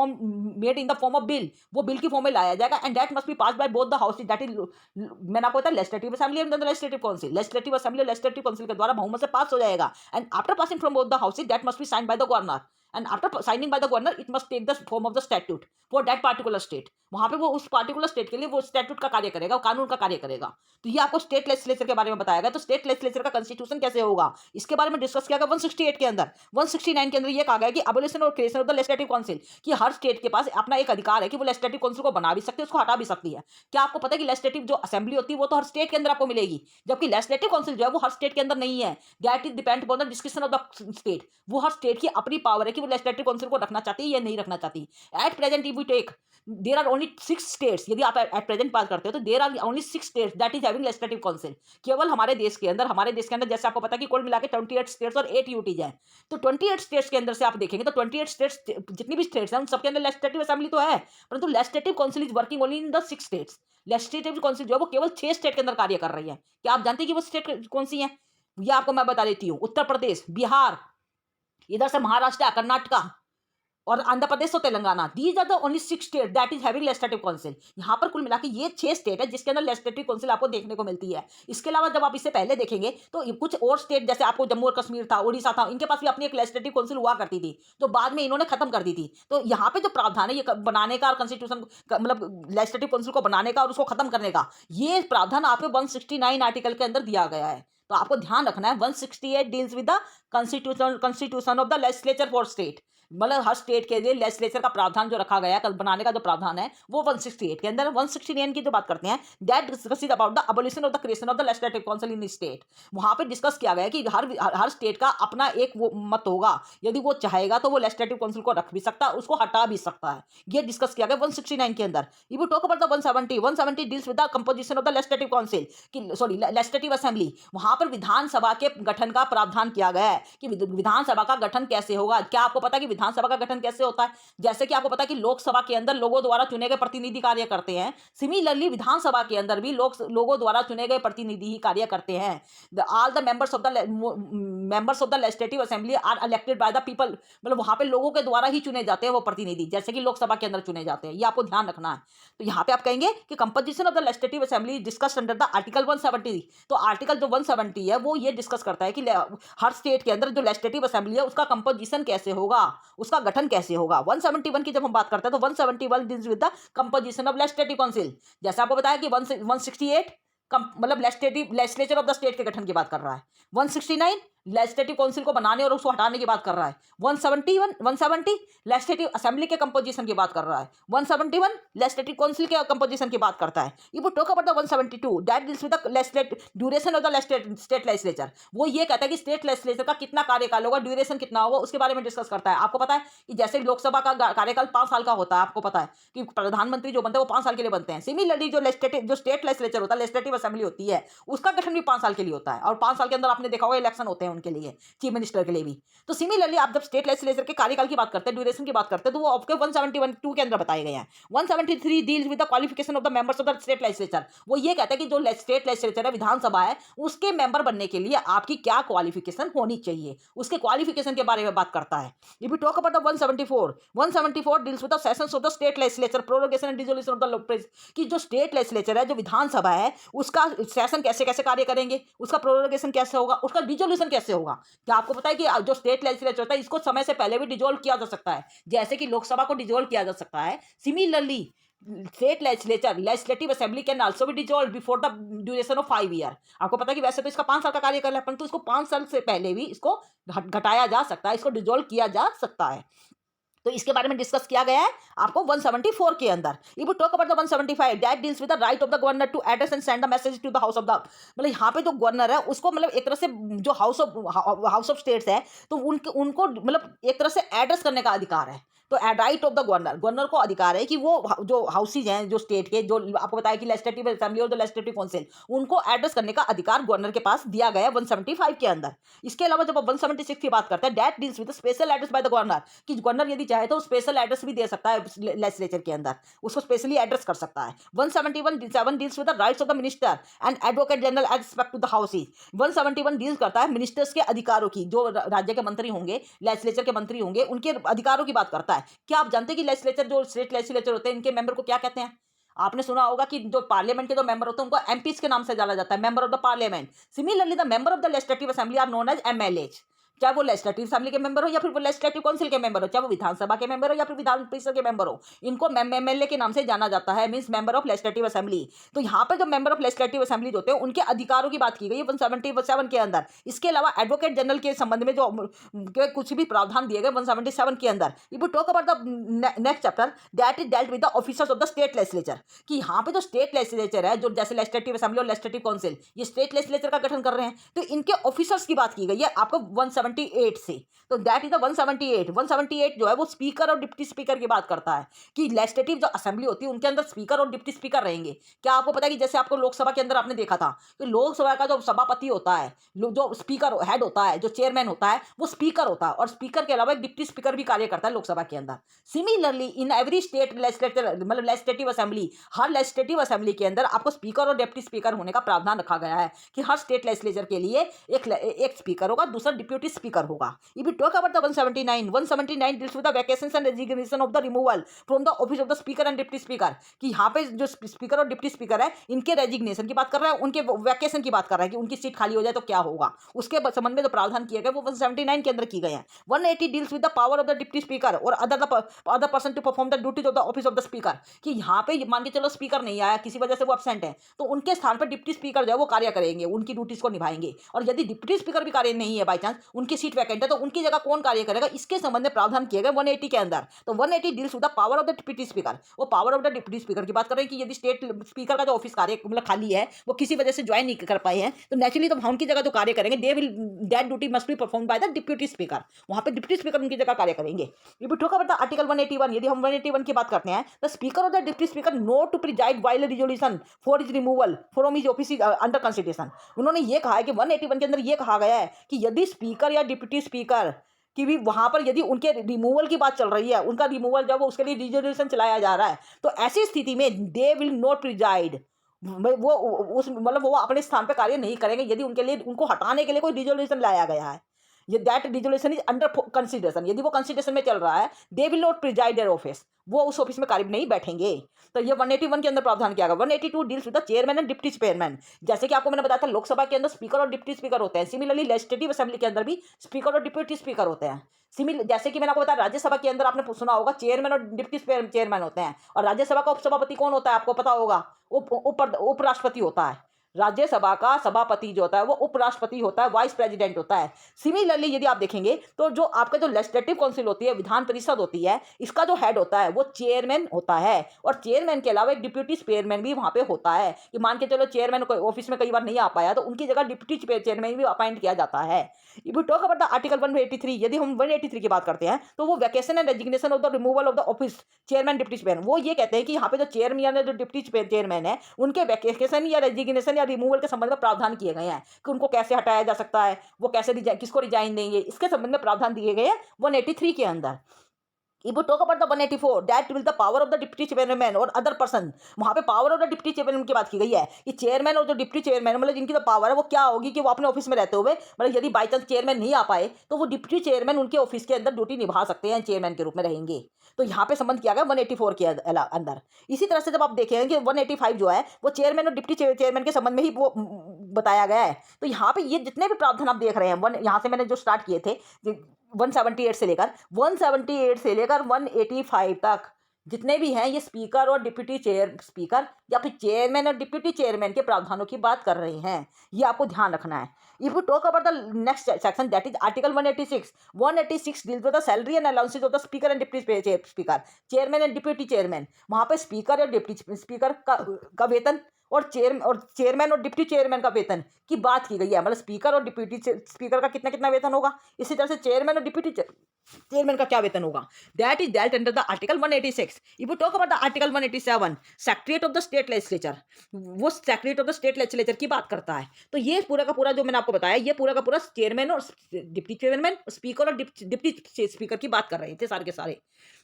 made in the form of bill, वो bill की form में लाया जाएगा, and that must be passed by both the houses, that is मैंने आपको बताया legislative assembly and legislative council. Legislative assembly और legislative council के द्वारा बहुमत से पास हो जाएगा, and after passing from both the houses that must be signed by the governor, and after signing by the governor it must take the form of the statute for that particular state. वहां पे वो उस particular state के लिए वो statute का कार्य करेगा, कानून का कार्य करेगा। तो ये आपको स्टेट लेजिस्लेचर के बारे में बताया गया। तो स्टेट लेजिस्लेचर का कॉन्स्टिट्यूशन कैसे होगा इसके बारे में डिस्कस किया गया 168 के अंदर। 169 के अंदर ये कहा गया कि एबोलिशन और creation of the legislative council, कि हर स्टेट के पास अपना एक अधिकार है कि वो लेजिस्लेटिव काउंसिल को बना भी सकती है, उसको हटा भी सकती है। क्या आपको पता है कि लेजिस्लेटिव जो असेंबली होती है वो तो हर स्टेट के अंदर आपको मिलेगी, जबकि लेजिस्लेटिव काउंसिल जो है वो हर स्टेट के अंदर नहीं है। That is depend upon the description of the state. वो हर स्टेट की अपनी पावर है कि वो लेजिस्लेटिव काउंसिल को रखना चाहती है या नहीं रखना चाहती। At present if we take there are only 6 states, यदि आप एट प्रेजेंट बात करते हो तो there are only 6 states that is having legislative council. केवल हमारे देश के अंदर जैसे आपको पता है कि कुल मिला के 28 स्टेट्स और 8 यूटीज हैं। तो 28 स्टेट्स के अंदर से आप देखेंगे तो 28 स्टेट्स, जितनी भी स्टेट्स हैं उन सबके अंदर लेजिस्लेटिव असेंबली तो है, परंतु legislative council is working only in the 6 states. Legislative council जो है वो केवल 6 स्टेट के अंदर कार्य कर रही है। क्या आप जानते हैं कि वो स्टेट कौन सी है? ये आपको मैं बता देती हूँ। उत्तर प्रदेश, बिहार, इधर से महाराष्ट्र, कर्नाटका और आंध्र प्रदेश और Telangana. These are the only 6 state that is having legislative council. यहाँ पर कुल मिला के ये 6 स्टेट है जिसके अंदर लेजिस्लेटिव काउंसिल आपको देखने को मिलती है। इसके अलावा जब आप इससे पहले देखेंगे तो कुछ और स्टेट, जैसे आपको जम्मू और कश्मीर था, उड़ीसा था, इनके पास भी अपनी एक लेजिस्लेटिव काउंसिल हुआ करती थी, तो बाद में इन्होंने खत्म कर दी थी। तो यहाँ पे जो प्रावधान है ये बनाने का और कॉन्स्टिट्यूशन मतलब लेजिस्लेटिव काउंसिल को बनाने का और उसको खत्म करने का, ये प्रावधान आपको 169 आर्टिकल के अंदर दिया गया है। तो आपको ध्यान रखना है 168 deals with the constitution of the legislature for state. मतलब हर स्टेट के लिए लेजिस्लेचर का प्रावधान जो रखा गया है, बनाने का जो प्रावधान है वो 168 के अंदर। 169 की जो बात करते हैं that discusses about the abolition of the creation of the legislative council in state. वहां पे डिस्कस किया गया है कि हर स्टेट का अपना एक वो मत होगा, यदि वो चाहेगा तो वो लेजिस्लेटिव काउंसिल को रख भी सकता है, उसको हटा भी सकता है। ये डिस्कस किया गया 169 के अंदर। If you talk about the 170 deals with the composition of the legislative council, sorry legislative assembly. वहां पर विधानसभा के गठन का प्रावधान किया गया है कि विधानसभा का गठन कैसे होगा। क्या आपको पता है कि विधानसभा का गठन कैसे होता है? जैसे कि आपको पता है कि लोकसभा के अंदर लोगों द्वारा चुने गए प्रतिनिधि कार्य करते हैं, सिमिलरली विधानसभा के अंदर भी लोगों द्वारा चुने गए प्रतिनिधि ही कार्य करते हैं। All the members of the legislative assembly are elected by the people, मतलब वहां पे लोगों के द्वारा ही चुने जाते हैं वो प्रतिनिधि, जैसे कि लोकसभा के अंदर चुने जाते हैं। ये आपको ध्यान रखना है। तो यहाँ पे आप कहेंगे कि composition of the legislative assembly discussed under the article 170। तो आर्टिकल जो 170 है वो ये डिस्कस करता है कि हर स्टेट के अंदर जो लेजिस्लेटिव असेंबली है उसका कंपोजिशन कैसे होगा, उसका गठन कैसे होगा। 171 की जब हम बात करते हैं तो 171 deals with the composition of legislative council. जैसे आपको बताया कि 168 मतलब लेजिस्लेचर ऑफ द स्टेट के गठन की बात कर रहा है। 169 लेजिस्लेटिव काउंसिल को बनाने और उसको हटाने की बात कर रहा है। 170 लेजिस्लेटिव असेंबली के कंपोजिशन की बात कर रहा है। 171 लेजिस्लेटिव काउंसिल के कंपोजिशन की बात करता है। If we talk about the 172 that deals with the duration of the state legislature. वो ये कहता है कि स्टेट लेजिस्लेचर का कितना कार्यकाल होगा, ड्यूरेशन कितना होगा, उसके बारे में डिस्कस करता है। आपको पता है कि जैसे लोकसभा का कार्यकाल 5 साल का होता है, आपको पता है कि प्रधानमंत्री जो बनते हैं वो 5 साल के लिए बनते हैं। सिमिलरली जो स्टेट लेजिस्लेचर होता है, लेजिस्लेटिव असेंबली होती है, उसका गठन भी 5 साल के लिए होता है। और 5 साल के अंदर आपने देखा होगा इलेक्शन होते हैं उनके लिए, चीफ मिनिस्टर के लिए भी। तो सिमिलरली आप जब स्टेट लेजिस्लेचर के कार्यकाल की बात करते हैं, ड्यूरेशन की बात करते हैं, तो वो आपके 171 के अंदर बताए गए हैं। 173 deals with the qualification of the members of the state legislature. वो ये कहता है कि जो स्टेट लेजिस्लेचर है, विधानसभा है, उसके मेंबर बनने के लिए आपकी क्या क्वालिफिकेशन होनी चाहिए, उसके क्वालिफिकेशन के बारे में बात करता है। If we talk about the 174 deals with the sessions of the state legislature, prorogation and dissolution of the कि जो स्टेट लेजिस्लेचर है, जो विधानसभा है, उसका सेशन कैसे कैसे कार्य करेंगे, उसका प्रोरोगेशन कैसे होगा, उसका डिसोल्यूशन कैसे होगा। क्या आपको पता है कि जो स्टेट लेजिस्लेचर होता है इसको समय से पहले भी डिसॉल्व किया जा सकता है, जैसे कि लोकसभा को डिसॉल्व किया जा सकता है। Similarly state legislative assembly can also be dissolve before the duration of 5 year. आपको पता है कि वैसे तो इसका 5 साल का कार्यकाल है, परंतु इसको 5 साल से पहले भी इसको घटाया जा सकता है, इसको डिसॉल्व किया जा सकता है। तो इसके बारे में डिस्कस किया गया है आपको 174 के अंदर। If we talk about the 175 that deals with the right of the governor to address and send the message to the house of the, मतलब यहाँ पे जो गवर्नर है उसको मतलब एक तरह से जो हाउस ऑफ स्टेट्स है तो उनको मतलब एक तरह से एड्रेस करने का अधिकार है। तो राइट ऑफ द गवर्नर को अधिकार है कि वो जो हाउसेज हैं जो स्टेट के, जो आपको बताया कि लेजिस्लेटिव असेंबली और जो लेजिस्लेटिव काउंसिल, उनको एड्रेस करने का अधिकार गवर्नर के पास दिया गया है 175 के अंदर। इसके अलावा जब आप 176 की बात करते हैं that deals with special address bye the governor, कि गवर्नर यदि चाहे तो स्पेशल एड्रेस भी दे सकता है लेजिस्लेचर के अंदर, उसको स्पेशली एड्रेस कर सकता है। 171 deals with the rights of the minister and advocate general as respect to the houses. 171 deals करता है मिनिस्टर्स के अधिकारों की, जो राज्य के मंत्री होंगे, लेजिस्लेचर के मंत्री होंगे, उनके अधिकारों की बात करता है। क्या आप जानते हैं कि लेजिस्लेचर, जो स्टेट लेजिस्लेचर होते हैं, इनके मेंबर को क्या कहते हैं? आपने सुना होगा कि जो पार्लियामेंट के जो मेंबर होते हैं उनको एमपीज के नाम से जाना जाता है, member of the parliament. Similarly the member of the legislative assembly are known as MLAs, चाहे वो लेजिस्लेटिव असेंबली के मेंबर हो या फिर वो लेजिस्लेटिव काउंसिल के मेंबर हो, चाहे वो विधानसभा के मेंबर हो या फिर विधान परिषद के मेंबर हो, इनको एमएलए के नाम से जाना जाता है, means member of legislative assembly. तो यहाँ पर जो मेंबर ऑफ लेजिस्लेटिव असेंबली होते हैं उनके अधिकारों की बात की गई है 177 के अंदर। इसके अलावा एडवोकेट जनरल के संबंध में जो कुछ भी प्रावधान दिए गए 177 के अंदर। If we talk about the next chapter that is dealt with the officers of the state legislature, कि यहाँ पे जो स्टेट लेजिस्लेचर है, जो जैसे लेजिस्लेटिव असेंबली और लेजिस्लेटिव काउंसिल, ये स्टेट लेजिस्लेचर का गठन कर रहे हैं, तो इनके ऑफिसर्स की बात की गई है आपको 178 से। तो दैट इज द 178 जो है वो स्पीकर और डिप्टी स्पीकर की बात करता है, कि लेजिस्लेटिव जो असेंबली होती है उनके अंदर स्पीकर और डिप्टी स्पीकर रहेंगे। क्या आपको पता है कि जैसे आपको लोकसभा के अंदर आपने देखा था कि लोकसभा का जो सभापति होता है, जो स्पीकर हेड होता है, जो चेयरमैन होता है, वो स्पीकर होता है, और स्पीकर के अलावा एक डिप्टी स्पीकर भी कार्य करता है लोकसभा के अंदर। Similarly in every state legislature, मतलब लेजिस्लेटिव असेंबली, हर लेजिस्लेटिव असेंबली के अंदर आपको स्पीकर और डिप्टी स्पीकर होने का प्रावधान रखा गया है, कि हर स्टेट लेजिस्लेचर के लिए एक स्पीकर होगा, दूसरा डिप्यूटी स्पीकर होगा। If we talk about the 179 deals with the vacations and resignation of the removal from the office of the speaker and deputy speaker, कि यहाँ पे जो स्पीकर और डिप्टी स्पीकर है इनके रेजिग्नेशन की बात कर रहा है, उनके वैकेशन की बात कर रहा है कि उनकी सीट खाली हो जाए तो क्या होगा, उसके संबंध में जो प्रावधान किए गए वो 179 के अंदर की गए हैं। 180 deals with the power of the deputy speaker और other person to perform the duties of the office of the speaker, कि यहाँ पे मान के चलो स्पीकर नहीं आया, किसी वजह से वो एब्सेंट है, तो उनके स्थान पर डिप्टी स्पीकर जो है वो कार्य करेंगे, उनकी ड्यूटीज को निभाएंगे। और यदि डिप्टी स्पीकर भी कार्य नहीं है, बाई चांस उनकी सीट वैकेंट है, तो उनकी जगह कौन कार्य करेगा, इसके संबंध में प्रावधान किए गए 180 के अंदर। तो 180 deals with the power of the deputy speaker, वो power of the deputy speaker की बात कर रहे हैं कि यदि स्टेट स्पीकर का जो ऑफिस कार्य मतलब खाली है, वो किसी वजह से ज्वाइन नहीं कर पाए हैं, तो नेचुरली तो उनकी जगह जो कार्य करेंगे that duty must be perform by the deputy speaker, वहां पे डिप्टी स्पीकर उनकी जगह कार्य करेंगे। If we talk about the article 181, यदि हम 181 की बात करते हैं, the speaker of the deputy speaker no to preside while resolution for his removal from his office under consideration. उन्होंने ये कहा है कि 181 के अंदर ये कहा गया है कि यदि स्पीकर या डिप्टी स्पीकर कि भी वहाँ पर यदि उनके रिमूवल की बात चल रही है, उनका रिमूवल जब उसके लिए रिजोल्यूशन चलाया जा रहा है, तो ऐसी स्थिति में दे विल नॉट प्रिजाइड, वो उस मतलब वो अपने स्थान पे कार्य नहीं करेंगे यदि उनके लिए उनको हटाने के लिए कोई रिजोल्यूशन लाया गया है। ये that resolution is under consideration, यदि वो कंसिडरेशन में चल रहा है, they will not preside their office, वो उस ऑफिस में कार्य नहीं बैठेंगे। तो ये 181 के अंदर प्रावधान किया गया। 182 deals with the chairman and deputy chairman. जैसे कि आपको मैंने बताया था लोकसभा के अंदर स्पीकर और डिप्टी स्पीकर होते हैं, सिमिलरली लेजिस्लेटिव असेंबली के अंदर भी स्पीकर और डिप्टी स्पीकर होते हैं। सिमिलर जैसे कि मैंने आपको बताया राज्यसभा के अंदर आपने सुना होगा चेयरमैन और डिप्टी चेयरमैन होते हैं, और राज्यसभा का उपसभापति कौन होता है आपको पता होगा, उपराष्ट्रपति होता है। राज्यसभा का सभापति जो होता है वो उपराष्ट्रपति होता है, वाइस प्रेसिडेंट होता है। सिमिलरली यदि आप देखेंगे तो जो आपका जो लेजिस्लेटिव काउंसिल होती है, विधान परिषद होती है, इसका जो हेड होता है वो चेयरमैन होता है, और चेयरमैन के अलावा एक डिप्टी चेयरमैन भी वहां पे होता है, कि मान के चलो चेयरमैन ऑफिस में कई बार नहीं आ पाया तो उनकी जगह डिप्टी चेयरमैन भी अपॉइंट किया जाता है। If you talk about the article 183, यदि हम 183 की बात करते हैं तो वो vacation and resignation of the removal of the office chairman deputy chairman, वो ये कहते हैं कि यहाँ पे जो चेयरमैन या जो डिप्टी चेयरमैन है उनके वैकेशन या रेजिग्नेशन या रिमूवल के संबंध में प्रावधान किए गए हैं, कि उनको कैसे हटाया जा सकता है, वो कैसे किसको रिजाइन देंगे, इसके संबंध में प्रावधान दिए गए हैं 183 के अंदर। If we talk about the 184, that will the power of the deputy chairman और अदर पर्सन, वहाँ पे power of the deputy chairman की बात की गई है कि चेयरमैन और जो डिप्टी चेयरमैन मतलब जिनकी तो पावर है वो क्या होगी कि वो अपने ऑफिस में रहते हुए मतलब यदि बाई चांस चेयरमैन नहीं आ पाए तो वो डिप्टी चेयरमैन उनके ऑफिस के अंदर ड्यूटी निभा सकते हैं, चेयरमैन के रूप में रहेंगे। तो यहाँ पे संबंध किया गया 184 के अंदर। इसी तरह से जब आप देखेंगे कि 185 जो है वो चेयरमैन और डिप्टी चेयरमैन के संबंध में ही वो बताया गया है। तो यहाँ पे ये जितने भी प्रावधान आप देख रहे हैं, यहाँ से मैंने जो स्टार्ट किए थे 178 से लेकर 185 तक जितने भी हैं ये स्पीकर और डिप्टी स्पीकर या फिर चेयरमैन और डिप्टी चेयरमैन के प्रावधानों की बात कर रहे हैं, ये आपको ध्यान रखना है। If you talk about the next section that is article 186 deals with the salary and allowances of the speaker and deputy speaker, chairman and deputy chairman, वहां पे स्पीकर और डिप्टी स्पीकर का वेतन और चेयरमैन और डिप्टी चेयरमैन का वेतन की बात की गई है, मतलब स्पीकर और डिप्टी स्पीकर का कितना कितना वेतन होगा, इसी तरह से चेयरमैन और डिप्टी चेयरमैन का क्या वेतन होगा, that is dealt under the article 186। If you talk about the article 187 secretariat of the state legislature, वो secretariat of the state legislature की बात करता है। तो ये पूरा का पूरा जो मैंने आपको बताया ये पूरा का पूरा चेयरमैन और डिप्टी चेयरमैन, स्पीकर और डिप्टी स्पीकर की बात कर रहे थे सारे के सारे।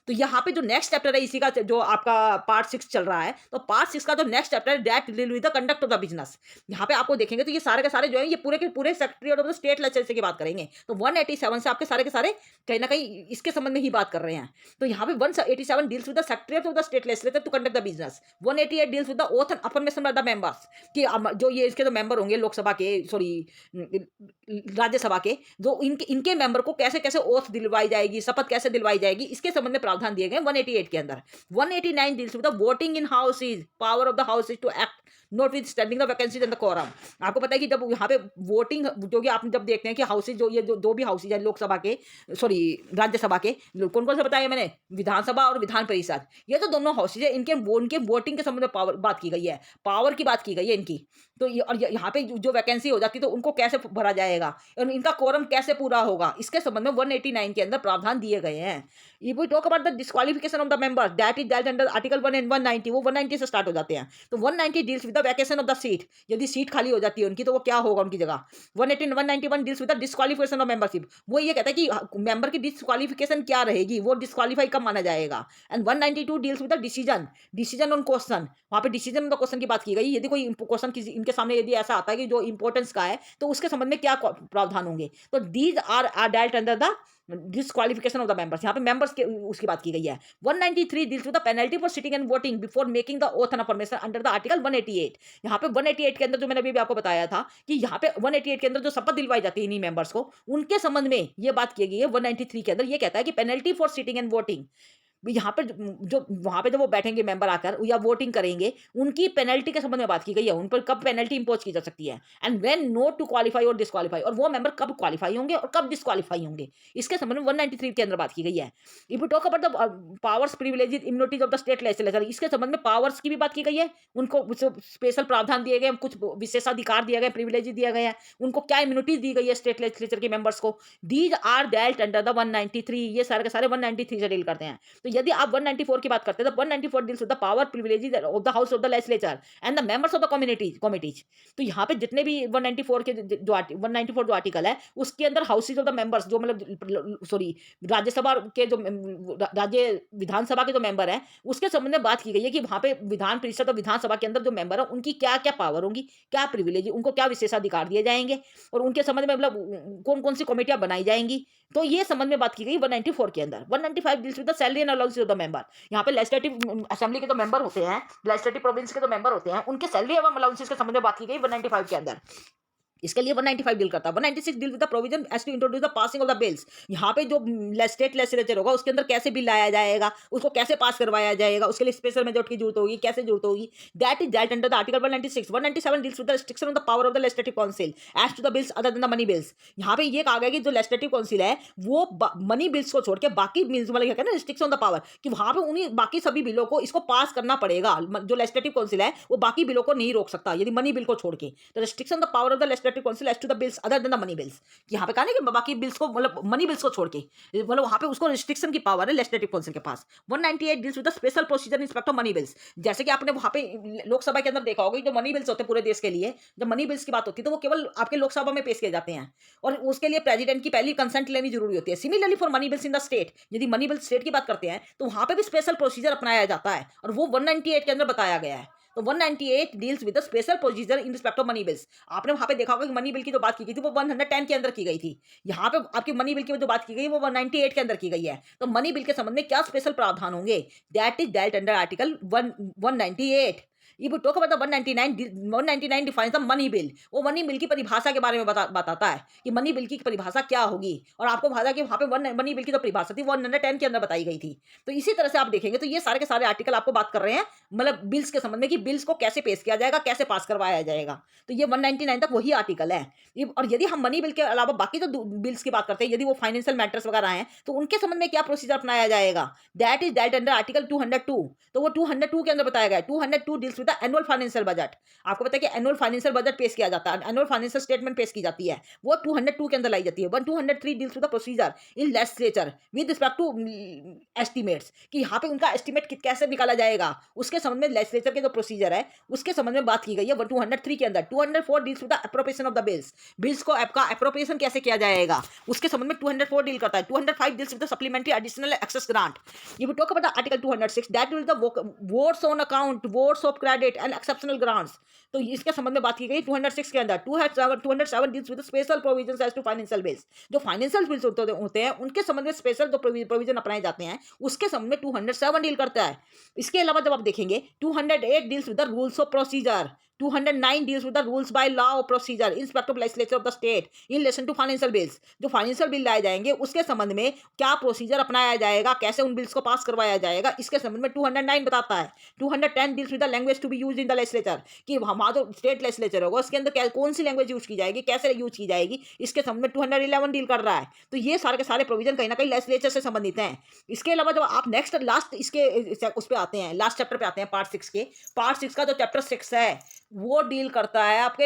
तो यहाँ पे जो नेक्स्ट चैप्टर है इसी का जो आपका पार्ट 6 चल रहा है, तो पार्ट 6 का जो नेक्स्ट चैप्टर है that deal with the conduct of the business. यहाँ पे आपको देखेंगे तो ये सारे के सारे जो है ये पूरे के पूरे secretariat of the state legislature की बात करेंगे। तो 187 से आपके सारे के सारे कहीं ना कहीं इसके संबंध में ही बात कर रहे हैं। तो यहाँ पे 187 deals with the secretariat of the state legislature to conduct the business. 188 deals with the oath and affirmation by the members, कि जो ये इसके जो मेंबर होंगे लोकसभा के राज्यसभा के, जो इनके मेंबर को कैसे कैसे ओथ दिलवाई जाएगी, शपथ कैसे दिलवाई जाएगी, इसके संबंध में प्रावधान दिए गए 188 के अंदर। 189 deals with the voting in houses, power of the houses to act notwithstanding the vacancies and the quorum. आपको पता है कि जब यहाँ पे वोटिंग जो कि आप जब देखते हैं कि हाउसेज जो ये जो भी हाउसेज है लोकसभा के राज्यसभा के, कौन कौन से बताया मैंने, विधानसभा और विधान परिषद, ये तो दोनों हाउसेज है, इनके वोटिंग के संबंध में पावर बात की गई है, पावर की बात की गई है इनकी। तो और यहाँ पे जो वैकेंसी हो जाती है तो उनको कैसे भरा जाएगा और इनका कोरम कैसे पूरा होगा, इसके संबंध में 189 के अंदर प्रावधान दिए गए हैं। If we talk about the disqualification of the members, that is dealt under article 1 and 190, वो 190 से स्टार्ट हो जाते हैं। तो 190 deals with the vacation of the seat, यदि सीट खाली हो जाती है उनकी तो वो क्या होगा उनकी जगह। 191 deals with the disqualification of membership, वो ये कहता है कि मेंबर की डिस्क्वालिफिकेशन क्या रहेगी, वो डिस्क्वालीफाई कब माना जाएगा। And 192 deals with the decision on question, वहाँ पे डिसीजन ऑन द क्वेश्चन की बात की गई, यदि कोई क्वेश्चन इनके सामने यदि ऐसा आता है कि जो इंपॉर्टेंस का है तो उसके संबंध में क्या प्रावधान होंगे। तो these are dealt under the disqualification of the members, यहाँ पे मेंबर्स के उसकी बात की गई है। 193 deals with the penalty for sitting and voting before making the oath and affirmation under the article 188। यहाँ पे 188 के अंदर जो मैंने अभी आपको बताया था कि यहाँ पे 188 के अंदर जो शपथ दिलवाई जाती है इन्हीं मेंबर्स को, उनके संबंध में ये बात की गई है। 193 के अंदर ये कहता है कि penalty for sitting and voting, यहाँ पे जो वहाँ पे जब वो बैठेंगे मेंबर आकर या वोटिंग करेंगे उनकी पेनल्टी के संबंध में बात की गई है, उन पर कब पेनल्टी इंपोज की जा सकती है, and when not to qualify और डिस्क्वालीफाई, और वो मेंबर कब क्वालिफाई होंगे और कब डिस्क्वालीफाई होंगे, इसके संबंध में 193 के अंदर बात की गई है। If you talk about the powers privileges immunities of the state legislature, इसके संबंध में पावर्स की भी बात की गई है, उनको स्पेशल प्रावधान दिए गए, कुछ विशेषाधिकार दिए गए, प्रिविलेज दिए गए हैं, उनको क्या इम्यूनिटीज दी गई है स्टेट लेजिस्लेचर के मेंबर्स को। These are dealt under the 193, ये सारे के सारे 193 से डील करते हैं। तो यदि आप 194 की बात करते हैं तो 194 deals with the power privileges of the house of the legislature and the members of the committees. तो यहाँ पे जितने भी 194 के जो 194 जो आर्टिकल है उसके अंदर हाउसेज ऑफ द मेंबर्स जो मतलब सॉरी राज्यसभा के जो राज्य विधानसभा के जो मेंबर हैं उसके संबंध में बात की गई है कि वहाँ पे विधान परिषद और विधानसभा के अंदर जो मेंबर है उनकी क्या क्या पावर होंगी, क्या प्रिविलेज, उनको क्या विशेषाधिकार दिए जाएंगे और उनके संबंध में मतलब कौन कौन सी कमेटियां बनाई जाएंगी। तो ये संबंध में बात की गई 194 के अंदर। 195 deals with the salary and allowances of the member. यहाँ पे लेजिस्लेटिव असेंबली के जो मेंबर होते हैं, लेजिस्लेटिव प्रोविंस के जो मेंबर होते हैं, उनके सैलरी एवं अलाउंसेस के संबंध में बात की गई 195 के अंदर। इसके लिए 195 डील करता है। 196 deal with the provision as to introduce the passing of the bills. यहाँ पे जो स्टेट लेजिस्लेचर होगा उसके अंदर कैसे बिल लाया जाएगा, उसको कैसे पास करवाया जाएगा, उसके लिए स्पेशल मेजॉरिटी की जरूरत होगी, कैसे जरूरत होगी, that is dealt under the article 196। 197 deals with the restriction of the power of the legislative council as to the bills other than the money bills. यहाँ पे ये कहा गया कि जो लेजिस्लेटिव काउंसिल है वो मनी बिल्स को छोड़ के बाकी बिल्स मतलब क्या कहते हैं रिस्ट्रिक्शन ऑफ द पावर, कि वहां पे उन्हीं बाकी सभी बिलों को इसको पास करना पड़ेगा। जो लेजिस्लेटिव काउंसिल है वो बाकी बिलों को नहीं रोक सकता यदि मनी बिल को छोड़ के। तो restriction of the power of the legislative council as to the other than the money bills. यहाँ पे कहा ना कि बाकी बिल्स को मतलब मनी बिल्स को छोड़ के मतलब वहां पे उसको रिस्ट्रिक्शन की पावर है लेजिस्लेटिव काउंसिल के पास। 198 deals with the special procedure in respect of money bills. जैसे कि आपने वहां पे लोकसभा के अंदर देखा होगा जो मनी बिल्स होते हैं पूरे देश के लिए, जब मनी बिल्स की बात होती है तो वो केवल आपके लोकसभा में पेश किए जाते हैं और उसके लिए प्रेसिडेंट की पहली कंसेंट लेनी जरूरी होती है। Similarly for money bills in the state, यदि मनी बिल स्टेट की बात करते हैं तो वहां पे भी स्पेशल प्रोसीजर अपनाया जाता है और वो 198 के अंदर बताया गया है। तो 198 deals with the special procedure in respect of money bills. आपने वहां पे देखा होगा कि मनी बिल की जो बात की गई थी वो 110 के अंदर की गई थी। यहाँ पे आपकी मनी बिल की जो बात की गई वो 198 के अंदर की गई है। तो मनी बिल के संबंध में क्या स्पेशल प्रावधान होंगे, that is dealt under article 198। If we talk about the 199 defines the money bill। वो मनी बिल की परिभाषा के बारे में बताता है कि मनी बिल की परिभाषा क्या होगी और आपको बताया कि वहां पे मनी बिल की जो परिभाषा थी वो 110 के अंदर बताई गई थी। तो इसी तरह से आप देखेंगे तो ये सारे के सारे आर्टिकल आपको बात कर रहे हैं मतलब बिल्स के संबंध में कि बिल्स को कैसे पेश किया जाएगा, कैसे पास करवाया जाएगा। तो ये 199 तक वही आर्टिकल है। और यदि हम मनी बिल के अलावा बाकी जो बिल्स की बात करते हैं, यदि वो फाइनेंशियल मैटर्स वगैरह हैं तो उनके संबंध में क्या प्रोसीजर अपनाया जाएगा, that is dealt under article 202। तो वो 202 के अंदर बताया गया है। 202 deals with the annual financial budget. आपको पता है कि एनुअल फाइनेंशियल बजट पेश किया जाता है, एनुअल फाइनेंशियल स्टेटमेंट पेश की जाती है, वो 202 के अंदर लाई जाती है। 203 deals with the procedure in legislature with respect to estimates, कि यहाँ पे उनका एस्टिमेट कैसे निकाला जाएगा उसके संबंध में लेजिस्लेचर के जो प्रोसीजर है उसके संबंध में बात की गई है 203 के अंदर। 204 deals with the appropriation of the bills. Bills को आपका एप्रोप्रिएशन कैसे किया जाएगा उसके संबंध में 204 डील करता है। 205 deals with the supplementary additional excess grant. ये भी talk about the article 206 that will the votes on account, votes of credit and exceptional grants. तो इसके संबंध में बात की गई 206 के अंदर। 207 deals with special provisions as to financial bills. जो फाइनेंशियल बिल्स होते हैं उनके संबंध में स्पेशल जो प्रोविजन अपनाए जाते हैं उसके संबंध में 207 डील करता है। इसके अलावा जब आप देखेंगे 208 deals with the rules of procedure. 209 deals with the rules by law or procedure in respect of legislature of the state in relation to financial bills। जो फाइनेंशियल बिल लाए जाएंगे उसके संबंध में क्या प्रोसीजर अपनाया जाएगा, कैसे उन बिल्स को पास करवाया जाएगा, इसके संबंध में 209 बताता है। 210 deals with the language to be used in the legislature, कि हमारा जो स्टेट लेजिस्लेचर होगा उसके अंदर कौन सी लैंग्वेज यूज की जाएगी, कैसे यूज की जाएगी, इसके संबंध में 211 डील कर रहा है। तो ये सारे के सारे प्रोविजन कहीं ना कहीं लेजिस्लेचर से संबंधित हैं। इसके अलावा जब आप नेक्स्ट लास्ट इसके उस पर आते हैं, लास्ट चैप्टर पे आते हैं पार्ट 6 के। पार्ट 6 का जो चैप्टर 6 है वो डील करता है आपके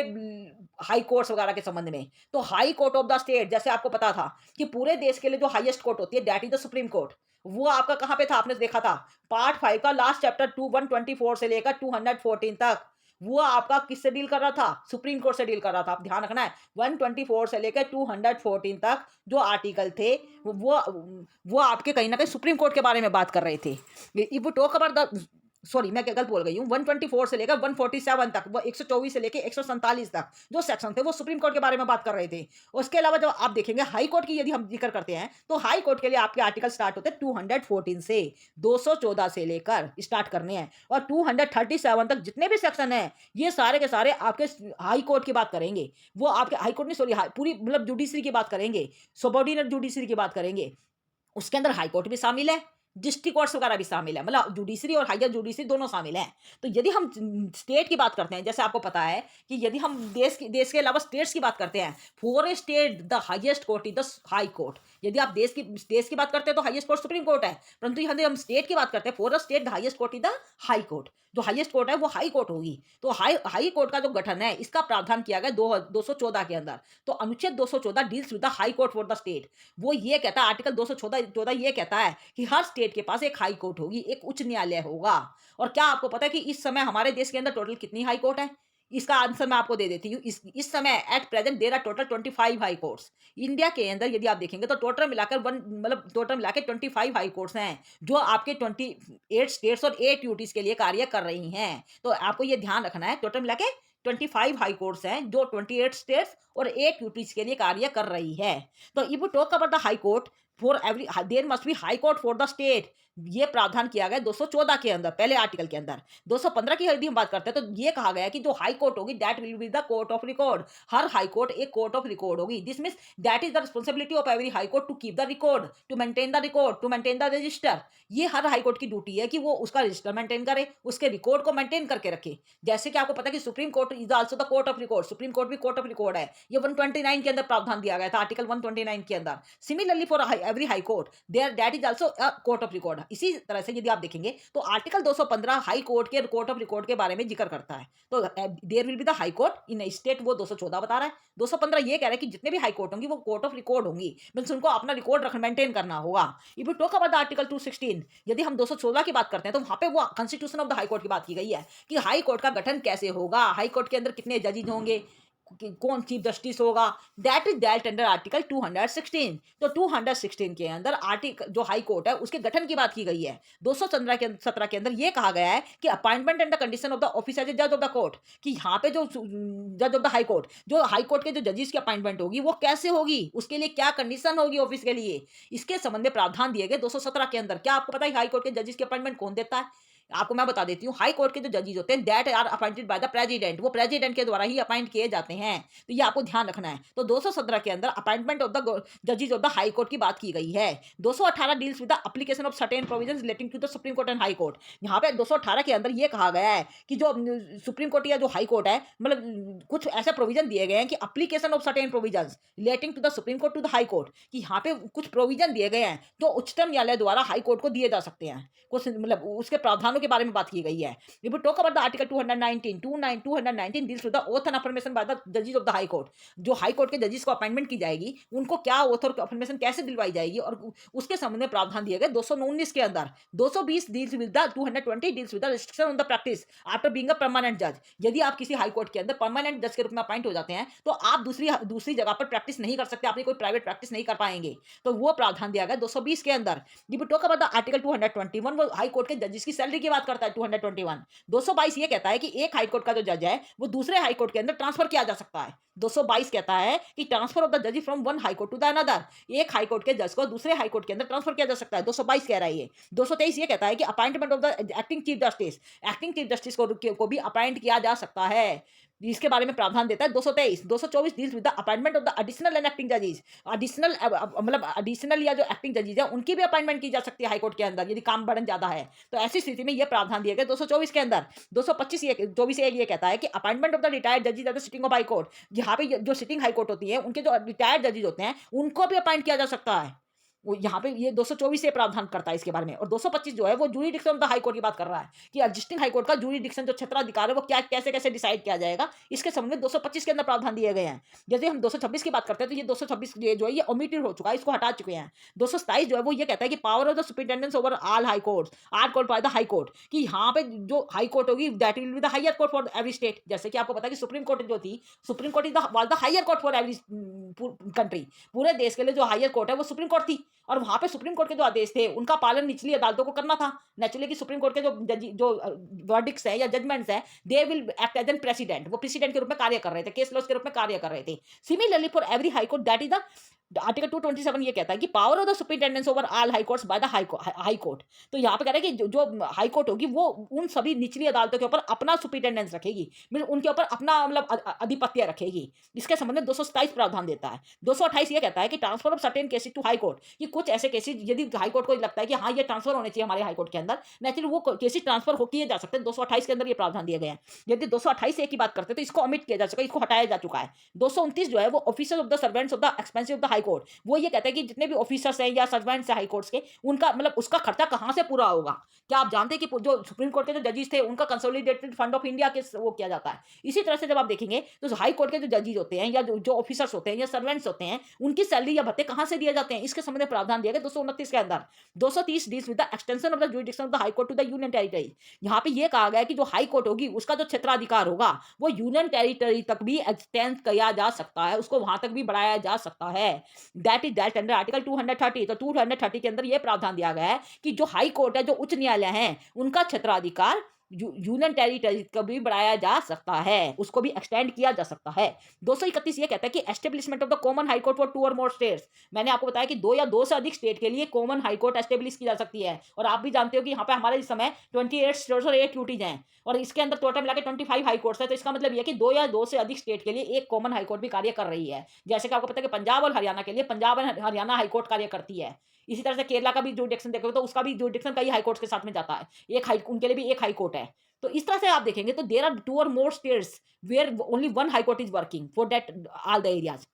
हाई कोर्ट्स वगैरह के संबंध में। तो high court of the state, जैसे आपको पता था कि पूरे देश के लिए जो हाईएस्ट कोर्ट होती है that is the supreme court, वो आपका कहां पे था, आपने देखा था पार्ट 5 का लास्ट चैप्टर 124 से लेकर 214 तक। वो आपका किससे डील कर रहा था, सुप्रीम कोर्ट से डील कर रहा था। आप ध्यान रखना है 124 से लेकर 214 तक जो आर्टिकल थे वो आपके कहीं ना कहीं सुप्रीम कोर्ट के बारे में बात कर रहे थे। If we talk about the sorry मैं क्या गलत बोल गई हूँ, 124 से लेकर 147 तक, वो 124 से लेकर 147 तक जो सेक्शन थे वो सुप्रीम कोर्ट के बारे में बात कर रहे थे। उसके अलावा जब आप देखेंगे हाई कोर्ट की यदि हम जिक्र करते हैं तो हाई कोर्ट के लिए आपके आर्टिकल स्टार्ट होते हैं 214 से, 214 से लेकर स्टार्ट करने हैं और 237 तक जितने भी सेक्शन हैं ये सारे के सारे आपके हाई कोर्ट की बात करेंगे। वो आपके हाई कोर्ट नहीं सॉरी पूरी मतलब जुडिशरी की बात करेंगे, सबऑर्डिनेट जुडिशरी की बात करेंगे। उसके अंदर हाई कोर्ट भी शामिल है, डिस्ट्रिक्ट कोर्ट्स वगैरह भी शामिल है, मतलब जुडिशरी और हायर जुडिशरी दोनों शामिल हैं। तो यदि हम स्टेट की बात करते हैं, जैसे आपको पता है कि यदि हम देश के अलावा स्टेट्स की बात करते हैं, for a state the highest court is the high court. यदि आप देश की बात करते हैं तो हाईएस्ट कोर्ट सुप्रीम कोर्ट है, परंतु यदि हम स्टेट की बात करते हैं for a state the highest court is the high court. जो हाईएस्ट कोर्ट है वो हाई कोर्ट होगी। तो हाई कोर्ट का जो गठन है इसका प्रावधान किया गया 214 के अंदर। तो अनुच्छेद 214 deals with the high court for the state. वो ये कहता है, आर्टिकल 214 ये कहता है कि हर स्टेट स्टेट के पास एक हाई कोर्ट होगी, एक उच्च न्यायालय होगा। और क्या आपको पता है कि इस समय हमारे देश के अंदर टोटल कितनी हाई कोर्ट है? इसका आंसर मैं आपको दे देती हूँ। इस समय at present there are total 25 high courts. India के अंदर यदि आप देखेंगे तो टोटल मिलाकर टोटल मिला के 25 हाई कोर्ट्स हैं, जो आपके 28 स्टेट्स और 8 यूटीज के लिए कार्य कर रही हैं। तो आपको ये ध्यान रखना है, टोटल मिला के 25 हाई कोर्ट्स हैं, जो 28 स्टेट्स और 8 यूटीज के लिए कार्य कर रही है। तो if you talk about the high court, for every there must be high court for the state. ये प्रावधान किया गया 214 के अंदर, पहले आर्टिकल के अंदर। 215 की यदि हम बात करते हैं तो ये कहा गया है कि जो हाई कोर्ट होगी that will be the court of record. हर हाई कोर्ट एक कोर्ट ऑफ रिकॉर्ड होगी। This means that is the responsibility of every high court to keep the record, to maintain the record, to maintain the register. ये हर high court की duty है कि वो उसका रजिस्टर मेंटेन करे, उसके रिकॉर्ड को मेंटेन करके रखे। जैसे कि आपको पता है कि supreme court is also the court of record, supreme court भी कोर्ट ऑफ रिकॉर्ड है। ये 129 के अंदर प्रावधान दिया गया था, आर्टिकल 129 के अंदर। Similarly for every high court there that is also a court of record. इसी तरह से यदि आप देखेंगे तो आर्टिकल 215 हाई कोर्ट के कोर्ट ऑफ रिकॉर्ड के बारे में जिक्र करता है। तो there will be the high court in state, वो 214 बता रहा है। 215 ये कह रहा है कि जितने भी हाई कोर्ट होंगी वो कोर्ट ऑफ रिकॉर्ड होंगी, मींस उनको अपना रिकॉर्ड रख मेंटेन करना होगा। If you talk about the article 216, यदि हम 214 की बात करते हैं तो वहां पे वो constitution of the high court की बात की गई है कि हाई कोर्ट का गठन कैसे होगा, हाई कोर्ट के अंदर कितने जजेस होंगे, कौन चीफ जस्टिस होगा। That is dealt under article 216। तो 216 के अंदर आर्टिकल जो हाई कोर्ट है उसके गठन की बात की गई है। 217 के अंदर यह कहा गया है कि appointment and the condition of the office as a जज ऑफ द कोर्ट, कि यहाँ पे जो जज ऑफ द हाई कोर्ट, जो हाई कोर्ट के जो जजेस की अपॉइंटमेंट होगी वो कैसे होगी, उसके लिए क्या कंडीशन होगी ऑफिस के लिए, इसके संबंध में प्रावधान दिए गए 217 के अंदर। क्या आपको पता है हाई कोर्ट के जजेस की अपॉइंटमेंट कौन देता है? आपको मैं बता देती हूँ, हाई कोर्ट के जो जजेस होते हैं that are appointed by the president, वो प्रेसिडेंट के द्वारा ही अपॉइंट किए जाते हैं। तो ये आपको ध्यान रखना है। तो 217 के अंदर अपॉइंटमेंट ऑफ द जजेस ऑफ द हाई कोर्ट की बात की गई है। 218 deals with the application of certain provisions relating to the supreme court and high court. यहाँ पे 218 के अंदर ये कहा गया है कि जो सुप्रीम कोर्ट या जो हाई कोर्ट है, कुछ ऐसे प्रोविजन दिए गए हैं कि application of certain provisions relating to the supreme court to the high court, कि यहाँ पे कुछ प्रोविजन दिए गए हैं जो उच्चतम न्यायालय द्वारा हाई कोर्ट को दिए जा सकते हैं। कुछ उसके प्रावधानों के बारे में बात की गई है। If we talk about the article 219 deals with the oath and affirmation by the judges of the high court। जो हाई कोर्ट के जजेस को अपॉइंटमेंट की जाएगी उनको क्या ओथ और अफर्मेशन कैसे दिलवाई जाएगी, और उसके संबंध में प्रावधान दिए गए 219 के अंदर। 220 deals with the 220 deals with the restriction on the practice after being a permanent जज। यदि आप किसी हाई कोर्ट के अंदर परमानेंट जज के रूप में अपॉइंट हो जाते हैं तो आप दूसरी जगह पर प्रैक्टिस नहीं कर सकते, आपकी कोई प्राइवेट प्रैक्टिस नहीं कर पाएंगे। तो वो प्रावधान दिया गया 220 के अंदर। If we talk about the article 221, वो हाई कोर्ट के जजेस की सैलरी की बात करता है 221। 222 ये कहता है कि एक हाई कोर्ट का जो जज है वो दूसरे हाई कोर्ट के अंदर ट्रांसफर किया जा सकता है। 222 कहता है कि ट्रांसफर ऑफ द जज from one high court to the another, एक हाई कोर्ट के जज को दूसरे हाई कोर्ट के अंदर ट्रांसफर किया जा सकता है। 222 कह रहा है ये। 223 ये कहता है कि appointment of the acting chief justice को भी अपॉइंट किया जा सकता है, इसके बारे में प्रावधान देता है 223। 224 deals with the appointment of the additional and acting जजेस। एडिशनल या जो एक्टिंग जजेस है उनकी भी अपॉइंटमेंट की जा सकती है हाई कोर्ट के अंदर यदि काम बढ़न ज्यादा है। तो ऐसी स्थिति में यह प्रावधान दिया गया 224 के अंदर। 225 ये कहता है कि अपॉइंटमेंट ऑफ द रिटायर्ड जजेस at the sitting of high court, यहाँ पे जो सिटिंग हाई कोर्ट होती है उनके जो रिटायर्ड जजेस होते हैं उनको भी अपॉइंट किया जा सकता है। वो यहाँ पे ये 224 से प्रावधान करता है इसके बारे में। और 225 जो है वो jurisdiction of the high court की बात कर रहा है कि एग्जिस्टिंग हाई कोर्ट का जूरिडिक्शन जो क्षेत्राधिकार है वो क्या कैसे कैसे डिसाइड किया जाएगा, इसके संबंध में 225 के अंदर प्रावधान दिए गए हैं। जैसे हम 226 की बात करते हैं तो ये 226 जो है ये ओमिटेड हो चुका है, इसको हटा चुके हैं। 227 जो है वो ये कहता है कि power of the superintendence over all high courts are called by the high court, कि यहाँ पे जो हाई कोर्ट होगी that will be the higher court for every state. जैसे कि आपको पता है कि सुप्रीम कोर्ट जो थी, supreme court is the higher court for every country. पूरे देश के लिए जो हायर कोर्ट है वो सुप्रीम कोर्ट थी, और वहां पे सुप्रीम कोर्ट के जो आदेश थे उनका पालन निचली अदालतों को करना था। नेचुरली कि सुप्रीम कोर्ट के जो वर्डिक्ट्स हैं या जजमेंट्स हैं they will act as an president, वो प्रेसिडेंट के रूप में कार्य कर रहे थे, केस लॉज के रूप में कार्य कर रहे थे। Similarly for every high court that is the article 227 ये कहता है कि power of the superintendence over all high courts bye the high court. तो यहाँ पे कह रहे हैं कि जो हाई कोर्ट होगी वो उन सभी निचली अदालतों के ऊपर अपना सुपरिटेंडेंस रखेगी, उनके ऊपर अपना आधिपत्य रखेगी। इसके संबंध में 227 प्रावधान देता है। 228 ये कहता है कि transfer of certain cases to high court, कि कुछ ऐसे केसेस यदि हाई कोर्ट को लगता है कि हाँ ये ट्रांसफर होने चाहिए हमारे हाई कोर्ट के अंदर, नेचुरली वो केसेस ट्रांसफर हो किए जा सकते हैं। 228 के अंदर ये प्रावधान दिए गए हैं। यदि 228 की बात करते हैं तो इसको ओमिट किया जा चुका है, इसको हटाया जा चुका है। 229 जो है वो officers of the servants of the expensive of the high court, वो ये कहता है कि जितने भी ऑफिसर्स हैं या सर्वेंट्स हैं हाई कोर्ट्स के, उनका मतलब उसका खर्चा कहाँ से पूरा होगा। क्या आप जानते हैं कि जो सुप्रीम कोर्ट के जो जजेस थे उनका कंसोलिडेटेड फंड ऑफ इंडिया के वो किया जाता है। इसी तरह से जब आप देखेंगे तो हाई कोर्ट के जो जजेस होते हैं या जो ऑफिसर्स होते हैं या सर्वेंट्स होते हैं, उनकी सैलरी या भत्ते कहाँ से दिए जाते हैं, इसके संबंध में प्रावधान दिया गया 229 के अंदर। 230 deals with the extension of the jurisdiction of the high court to the union territory. यहाँ पे ये कहा गया है कि जो हाई कोर्ट होगी उसका जो क्षेत्राधिकार होगा वो यूनियन टेरिटरी तक भी एक्सटेंड किया जा सकता है, उसको वहां तक भी बढ़ाया जा सकता है। That is that under article 230। तो 230 के अंदर यह प्रावधान दिया गया है कि जो हाई कोर्ट है, जो उच्च न्यायालय है, उनका क्षेत्राधिकार यूनियन टेरिटरी को भी बढ़ाया जा सकता है, उसको भी एक्सटेंड किया जा सकता है। 231 ये कहता है कि establishment of the common high court for 2 और मोर स्टेट्स। मैंने आपको बताया कि 2 या 2 से अधिक स्टेट के लिए कॉमन हाई कोर्ट एस्टेब्लिश की जा सकती है। और आप भी जानते हो कि यहाँ पे हमारे इस समय 28 स्टेट्स और 8 यूटीज हैं, और इसके अंदर टोटल मिला के 25 हाई कोर्ट्स है। तो इसका मतलब यह कि 2 या 2 से अधिक स्टेट के लिए एक कॉमन हाई कोर्ट भी कार्य कर रही है। जैसे कि आपको पता है कि पंजाब और हरियाणा के लिए पंजाब और हरियाणा हाई कोर्ट कार्य करती है। इसी तरह से केरला का भी जुरिडिक्शन देखोगे तो उसका भी जुरिडिक्शन कई हाई कोर्ट्स के साथ में जाता है, एक हाई उनके लिए भी एक हाई कोर्ट है। तो इस तरह से आप देखेंगे तो देयर आर 2 और more states where only 1 high court is working for that all the areas.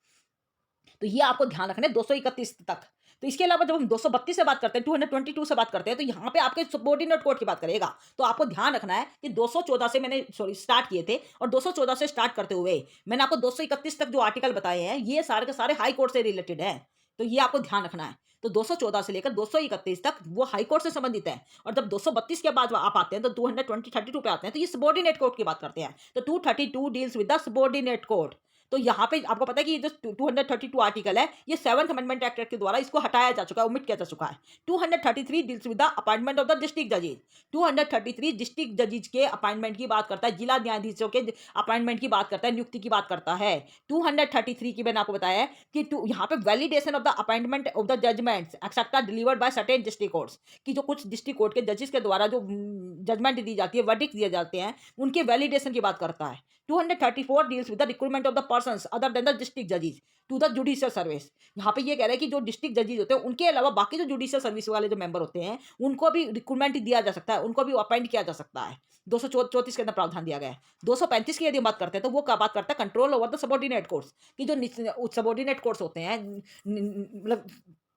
तो ये आपको ध्यान रखना है 231 तक। तो इसके अलावा जब हम 232 से बात करते हैं, 222 से बात करते हैं, तो यहाँ पे आपके सबऑर्डिनेट कोर्ट की बात करेगा। तो आपको ध्यान रखना है कि 214 से मैंने स्टार्ट किए थे, और 214 से स्टार्ट करते हुए मैंने आपको 231 तक जो आर्टिकल बताए हैं ये सारे के सारे हाई कोर्ट से रिलेटेड हैं। तो ये आपको ध्यान रखना है। तो 214 से लेकर 231 तक वो हाई कोर्ट से संबंधित है, और जब 232 के बाद आप आते हैं तो 232 पे आते हैं, तो ये सबऑर्डिनेट कोर्ट की बात करते हैं। तो 232 deals with the subordinate court. तो यहाँ पे आपको पता है कि ये जो 232 आर्टिकल है ये 7th अमेंडमेंट एक्ट के द्वारा इसको हटाया जा चुका है, ओमिट किया जा चुका है। 233 deals with the appointment of the district जजेस। 233 डिस्ट्रिक्ट जजेस के अपॉइंटमेंट की बात करता है, जिला न्यायाधीशों के अपॉइंटमेंट की बात करता है, नियुक्ति की बात करता है। 233 की मैंने आपको बताया है कि यहाँ पे validation of the appointment of the judgments except delivered by certain district courts, कि जो कुछ डिस्ट्रिक्ट कोर्ट के जजेस के द्वारा जो जजमेंट दी जाती है, वर्डिक्ट दिए जाते हैं, उनके वैलिडेशन की बात करता है। 234 deals with the recruitment of the persons other than the district जजेस टू द जुडिशियल सर्विस। यहाँ पे ये कह रहे हैं कि जो डिस्ट्रिक्ट जजेस होते हैं उनके अलावा बाकी जो जुडिशियल सर्विस वाले जो मेंबर होते हैं उनको भी रिक्रूटमेंट दिया जा सकता है, उनको भी अपॉइंट किया जा सकता है। 234 के अंदर प्रावधान दिया गया है। 235 की यदि बात करते हैं तो वो क्या बात करता है, control over the subordinate courts, कि जो सबऑर्डिनेट कोर्ट्स होते हैं, मतलब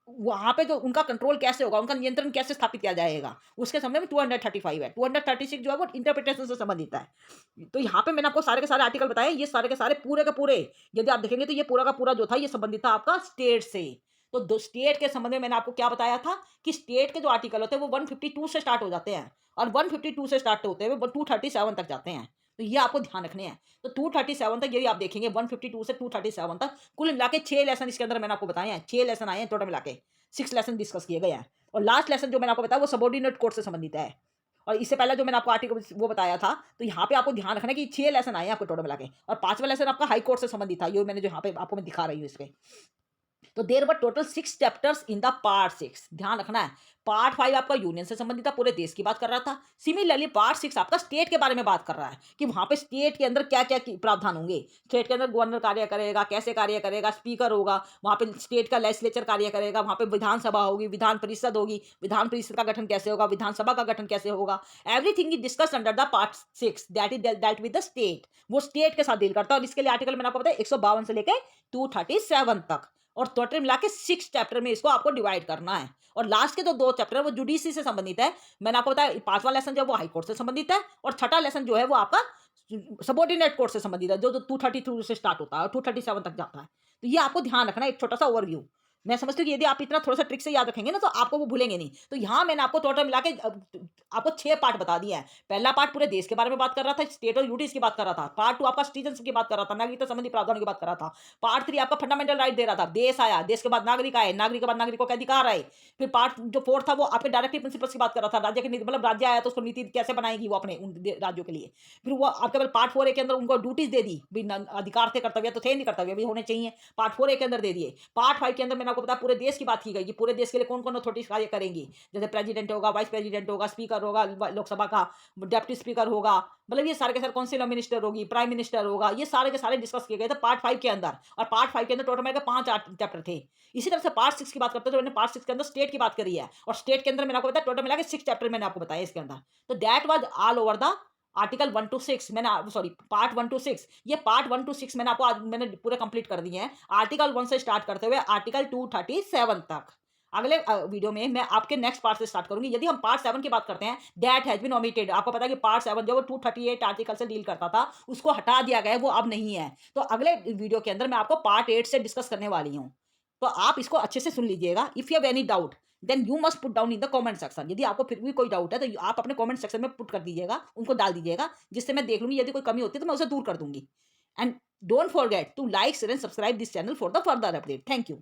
वहां पे जो उनका कंट्रोल कैसे होगा, उनका नियंत्रण कैसे स्थापित किया जाएगा, उसके संबंध में 235 है। 236 जो है वो इंटरप्रिटेशन से संबंधित है। तो यहाँ पे मैंने आपको सारे के सारे आर्टिकल बताए, ये सारे के सारे पूरे के पूरे यदि आप देखेंगे तो ये पूरा का पूरा जो था ये संबंधित था आपका स्टेट से। तो दो स्टेट के संबंध में मैंने आपको क्या बताया था कि स्टेट के जो आर्टिकल होते हैं वो 152 से स्टार्ट हो जाते हैं, और 152 से स्टार्ट होते हुए 237 तक जाते हैं। तो ये आपको ध्यान रखने हैं। तो 237 तक यदि आप देखेंगे 152 से 237 तक कुल मिला के 6 लेसन इसके अंदर मैंने आपको बताए हैं, 6 लेसन आए हैं टोटल मिला के, 6 लेसन डिस्कस किए गए हैं। और लास्ट लेसन जो मैंने आपको बताया वो सबऑर्डिनेट कोर्ट से संबंधित है। और इससे पहले जो मैंने आपको आर्टिकल वो बताया था, तो यहाँ पे आपको ध्यान रखना है कि 6 लेसन आए हैं आपको टोटल मिला के, और 5वां लेसन आपका हाई कोर्ट से संबंधित था, ये मैंने जो यहाँ पे आपको मैं दिखा रही हूँ इसके। तो there were total 6 chapters in the part 6। ध्यान रखना है, पार्ट 5 आपका यूनियन से संबंधित था, पूरे देश की बात कर रहा था। सिमिलरली पार्ट 6 आपका स्टेट के बारे में बात कर रहा है कि वहां पे स्टेट के अंदर क्या क्या प्रावधान होंगे। स्टेट के अंदर गवर्नर कार्य करेगा, कैसे कार्य करेगा, स्पीकर होगा, वहां पे स्टेट का लेजिस्लेचर कार्य करेगा, वहां पे विधानसभा होगी, विधान परिषद होगी, विधान परिषद का गठन कैसे होगा, विधानसभा का गठन कैसे होगा, everything is discuss under the part 6 that is dealt with the state. वो स्टेट के साथ डील करता है, और इसके लिए आर्टिकल मैंने आपको बताया 152 से लेकर 237 तक, और टोटल मिला के 6 चैप्टर में इसको आपको डिवाइड करना है। और लास्ट के जो 2 चैप्टर है वो जुडिशरी से संबंधित है। मैंने आपको बताया 5वां लेसन जो है वो हाई कोर्ट से संबंधित है, और 6ठा लेसन जो है वो आपका सबऑर्डिनेट कोर्ट से संबंधित है, जो 232 से स्टार्ट होता है और 237 तक जाता है। तो ये आपको ध्यान रखना है, एक छोटा सा ओवरव्यू। मैं समझती हूँ कि यदि आप इतना थोड़ा सा ट्रिक से याद रखेंगे ना तो आपको वो भूलेंगे नहीं। तो यहाँ मैंने आपको टोटल मिला के आपको 6 पार्ट बता दिया है। पहला पार्ट पूरे देश के बारे में बात कर रहा था, स्टेट और यूटीज की बात कर रहा था। पार्ट 2 आपका सिटीजनशिप की बात कर रहा था, नागरिकता संबंधी प्रावधानों की बात कर रहा था। पार्ट 3 आपका फंडामेंटल राइट दे रहा था, देश आया, देश के बाद नागरिक आए, नागरिक के बाद नागरिकों के अधिकार आए। फिर पार्ट जो 4 था वो आपके डायरेक्टिव प्रिंसिपल्स की बात कर रहा था, राज्य के मतलब राज्य आया तो उसको नीति कैसे बनाएगी वो अपने उन राज्यों के लिए। फिर वो आपके पार्ट 4 के अंदर उनको ड्यूटीज दे दी, अधिकार थे, कर्तव्य तो थे नहीं, कर्तव्य भी होने चाहिए, पार्ट 4 के अंदर दे दिए। पार्ट 5 के अंदर मैंने आपको बताया पूरे देश की बात की गई कि पूरे देश के लिए कौन कौन अथॉरिटीज कार्य करेंगी, जैसे प्रेसिडेंट होगा, वाइस प्रेसिडेंट होगा, स्पीकर होगा लोकसभा का, डिप्टी स्पीकर होगा, मतलब ये सारे के सारे काउंसिल ऑफ मिनिस्टर होगी, प्राइम मिनिस्टर होगा, ये सारे के सारे डिस्कस किए गए थे पार्ट 5 के अंदर। और पार्ट 5 के अंदर टोटल मेरे 5 चैप्टर थे। इसी तरह से पार्ट 6 की बात करते हैं तो मैंने पार्ट 6 के अंदर स्टेट की बात करी है, और स्टेट के अंदर मैंने आपको बताया टोटल मिला के 6 चैप्टर मैंने आपको बताया इसके अंदर। तो that was all over the article 1 to 6 मैंने सॉरी पार्ट 1 टू 6, ये पार्ट 1 टू 6 मैंने आपको आज मैंने पूरे कंप्लीट कर दिए हैं। आर्टिकल 1 से स्टार्ट करते हुए आर्टिकल 237 तक। अगले वीडियो में मैं आपके नेक्स्ट पार्ट से स्टार्ट करूंगी। यदि हम पार्ट 7 की बात करते हैं, दैट हैज बीन ओमिटेड। आपको पता है कि पार्ट 7 जो 238 आर्टिकल से डील करता था, उसको हटा दिया गया है, वो अब नहीं है। तो अगले वीडियो के अंदर मैं आपको पार्ट 8 से डिस्कस करने वाली हूँ। तो आप इसको अच्छे से सुन लीजिएगा। If you have any doubt then you must put down in the comment section. यदि आपको फिर भी कोई डाउट है तो आप अपने कमेंट सेक्शन में पुट कर दीजिएगा, उनको डाल दीजिएगा, जिससे मैं देख लूंगी। यदि कोई कमी होती है तो मैं उसे दूर कर दूंगी। And don't forget to like share and subscribe this channel for the further update. Thank you.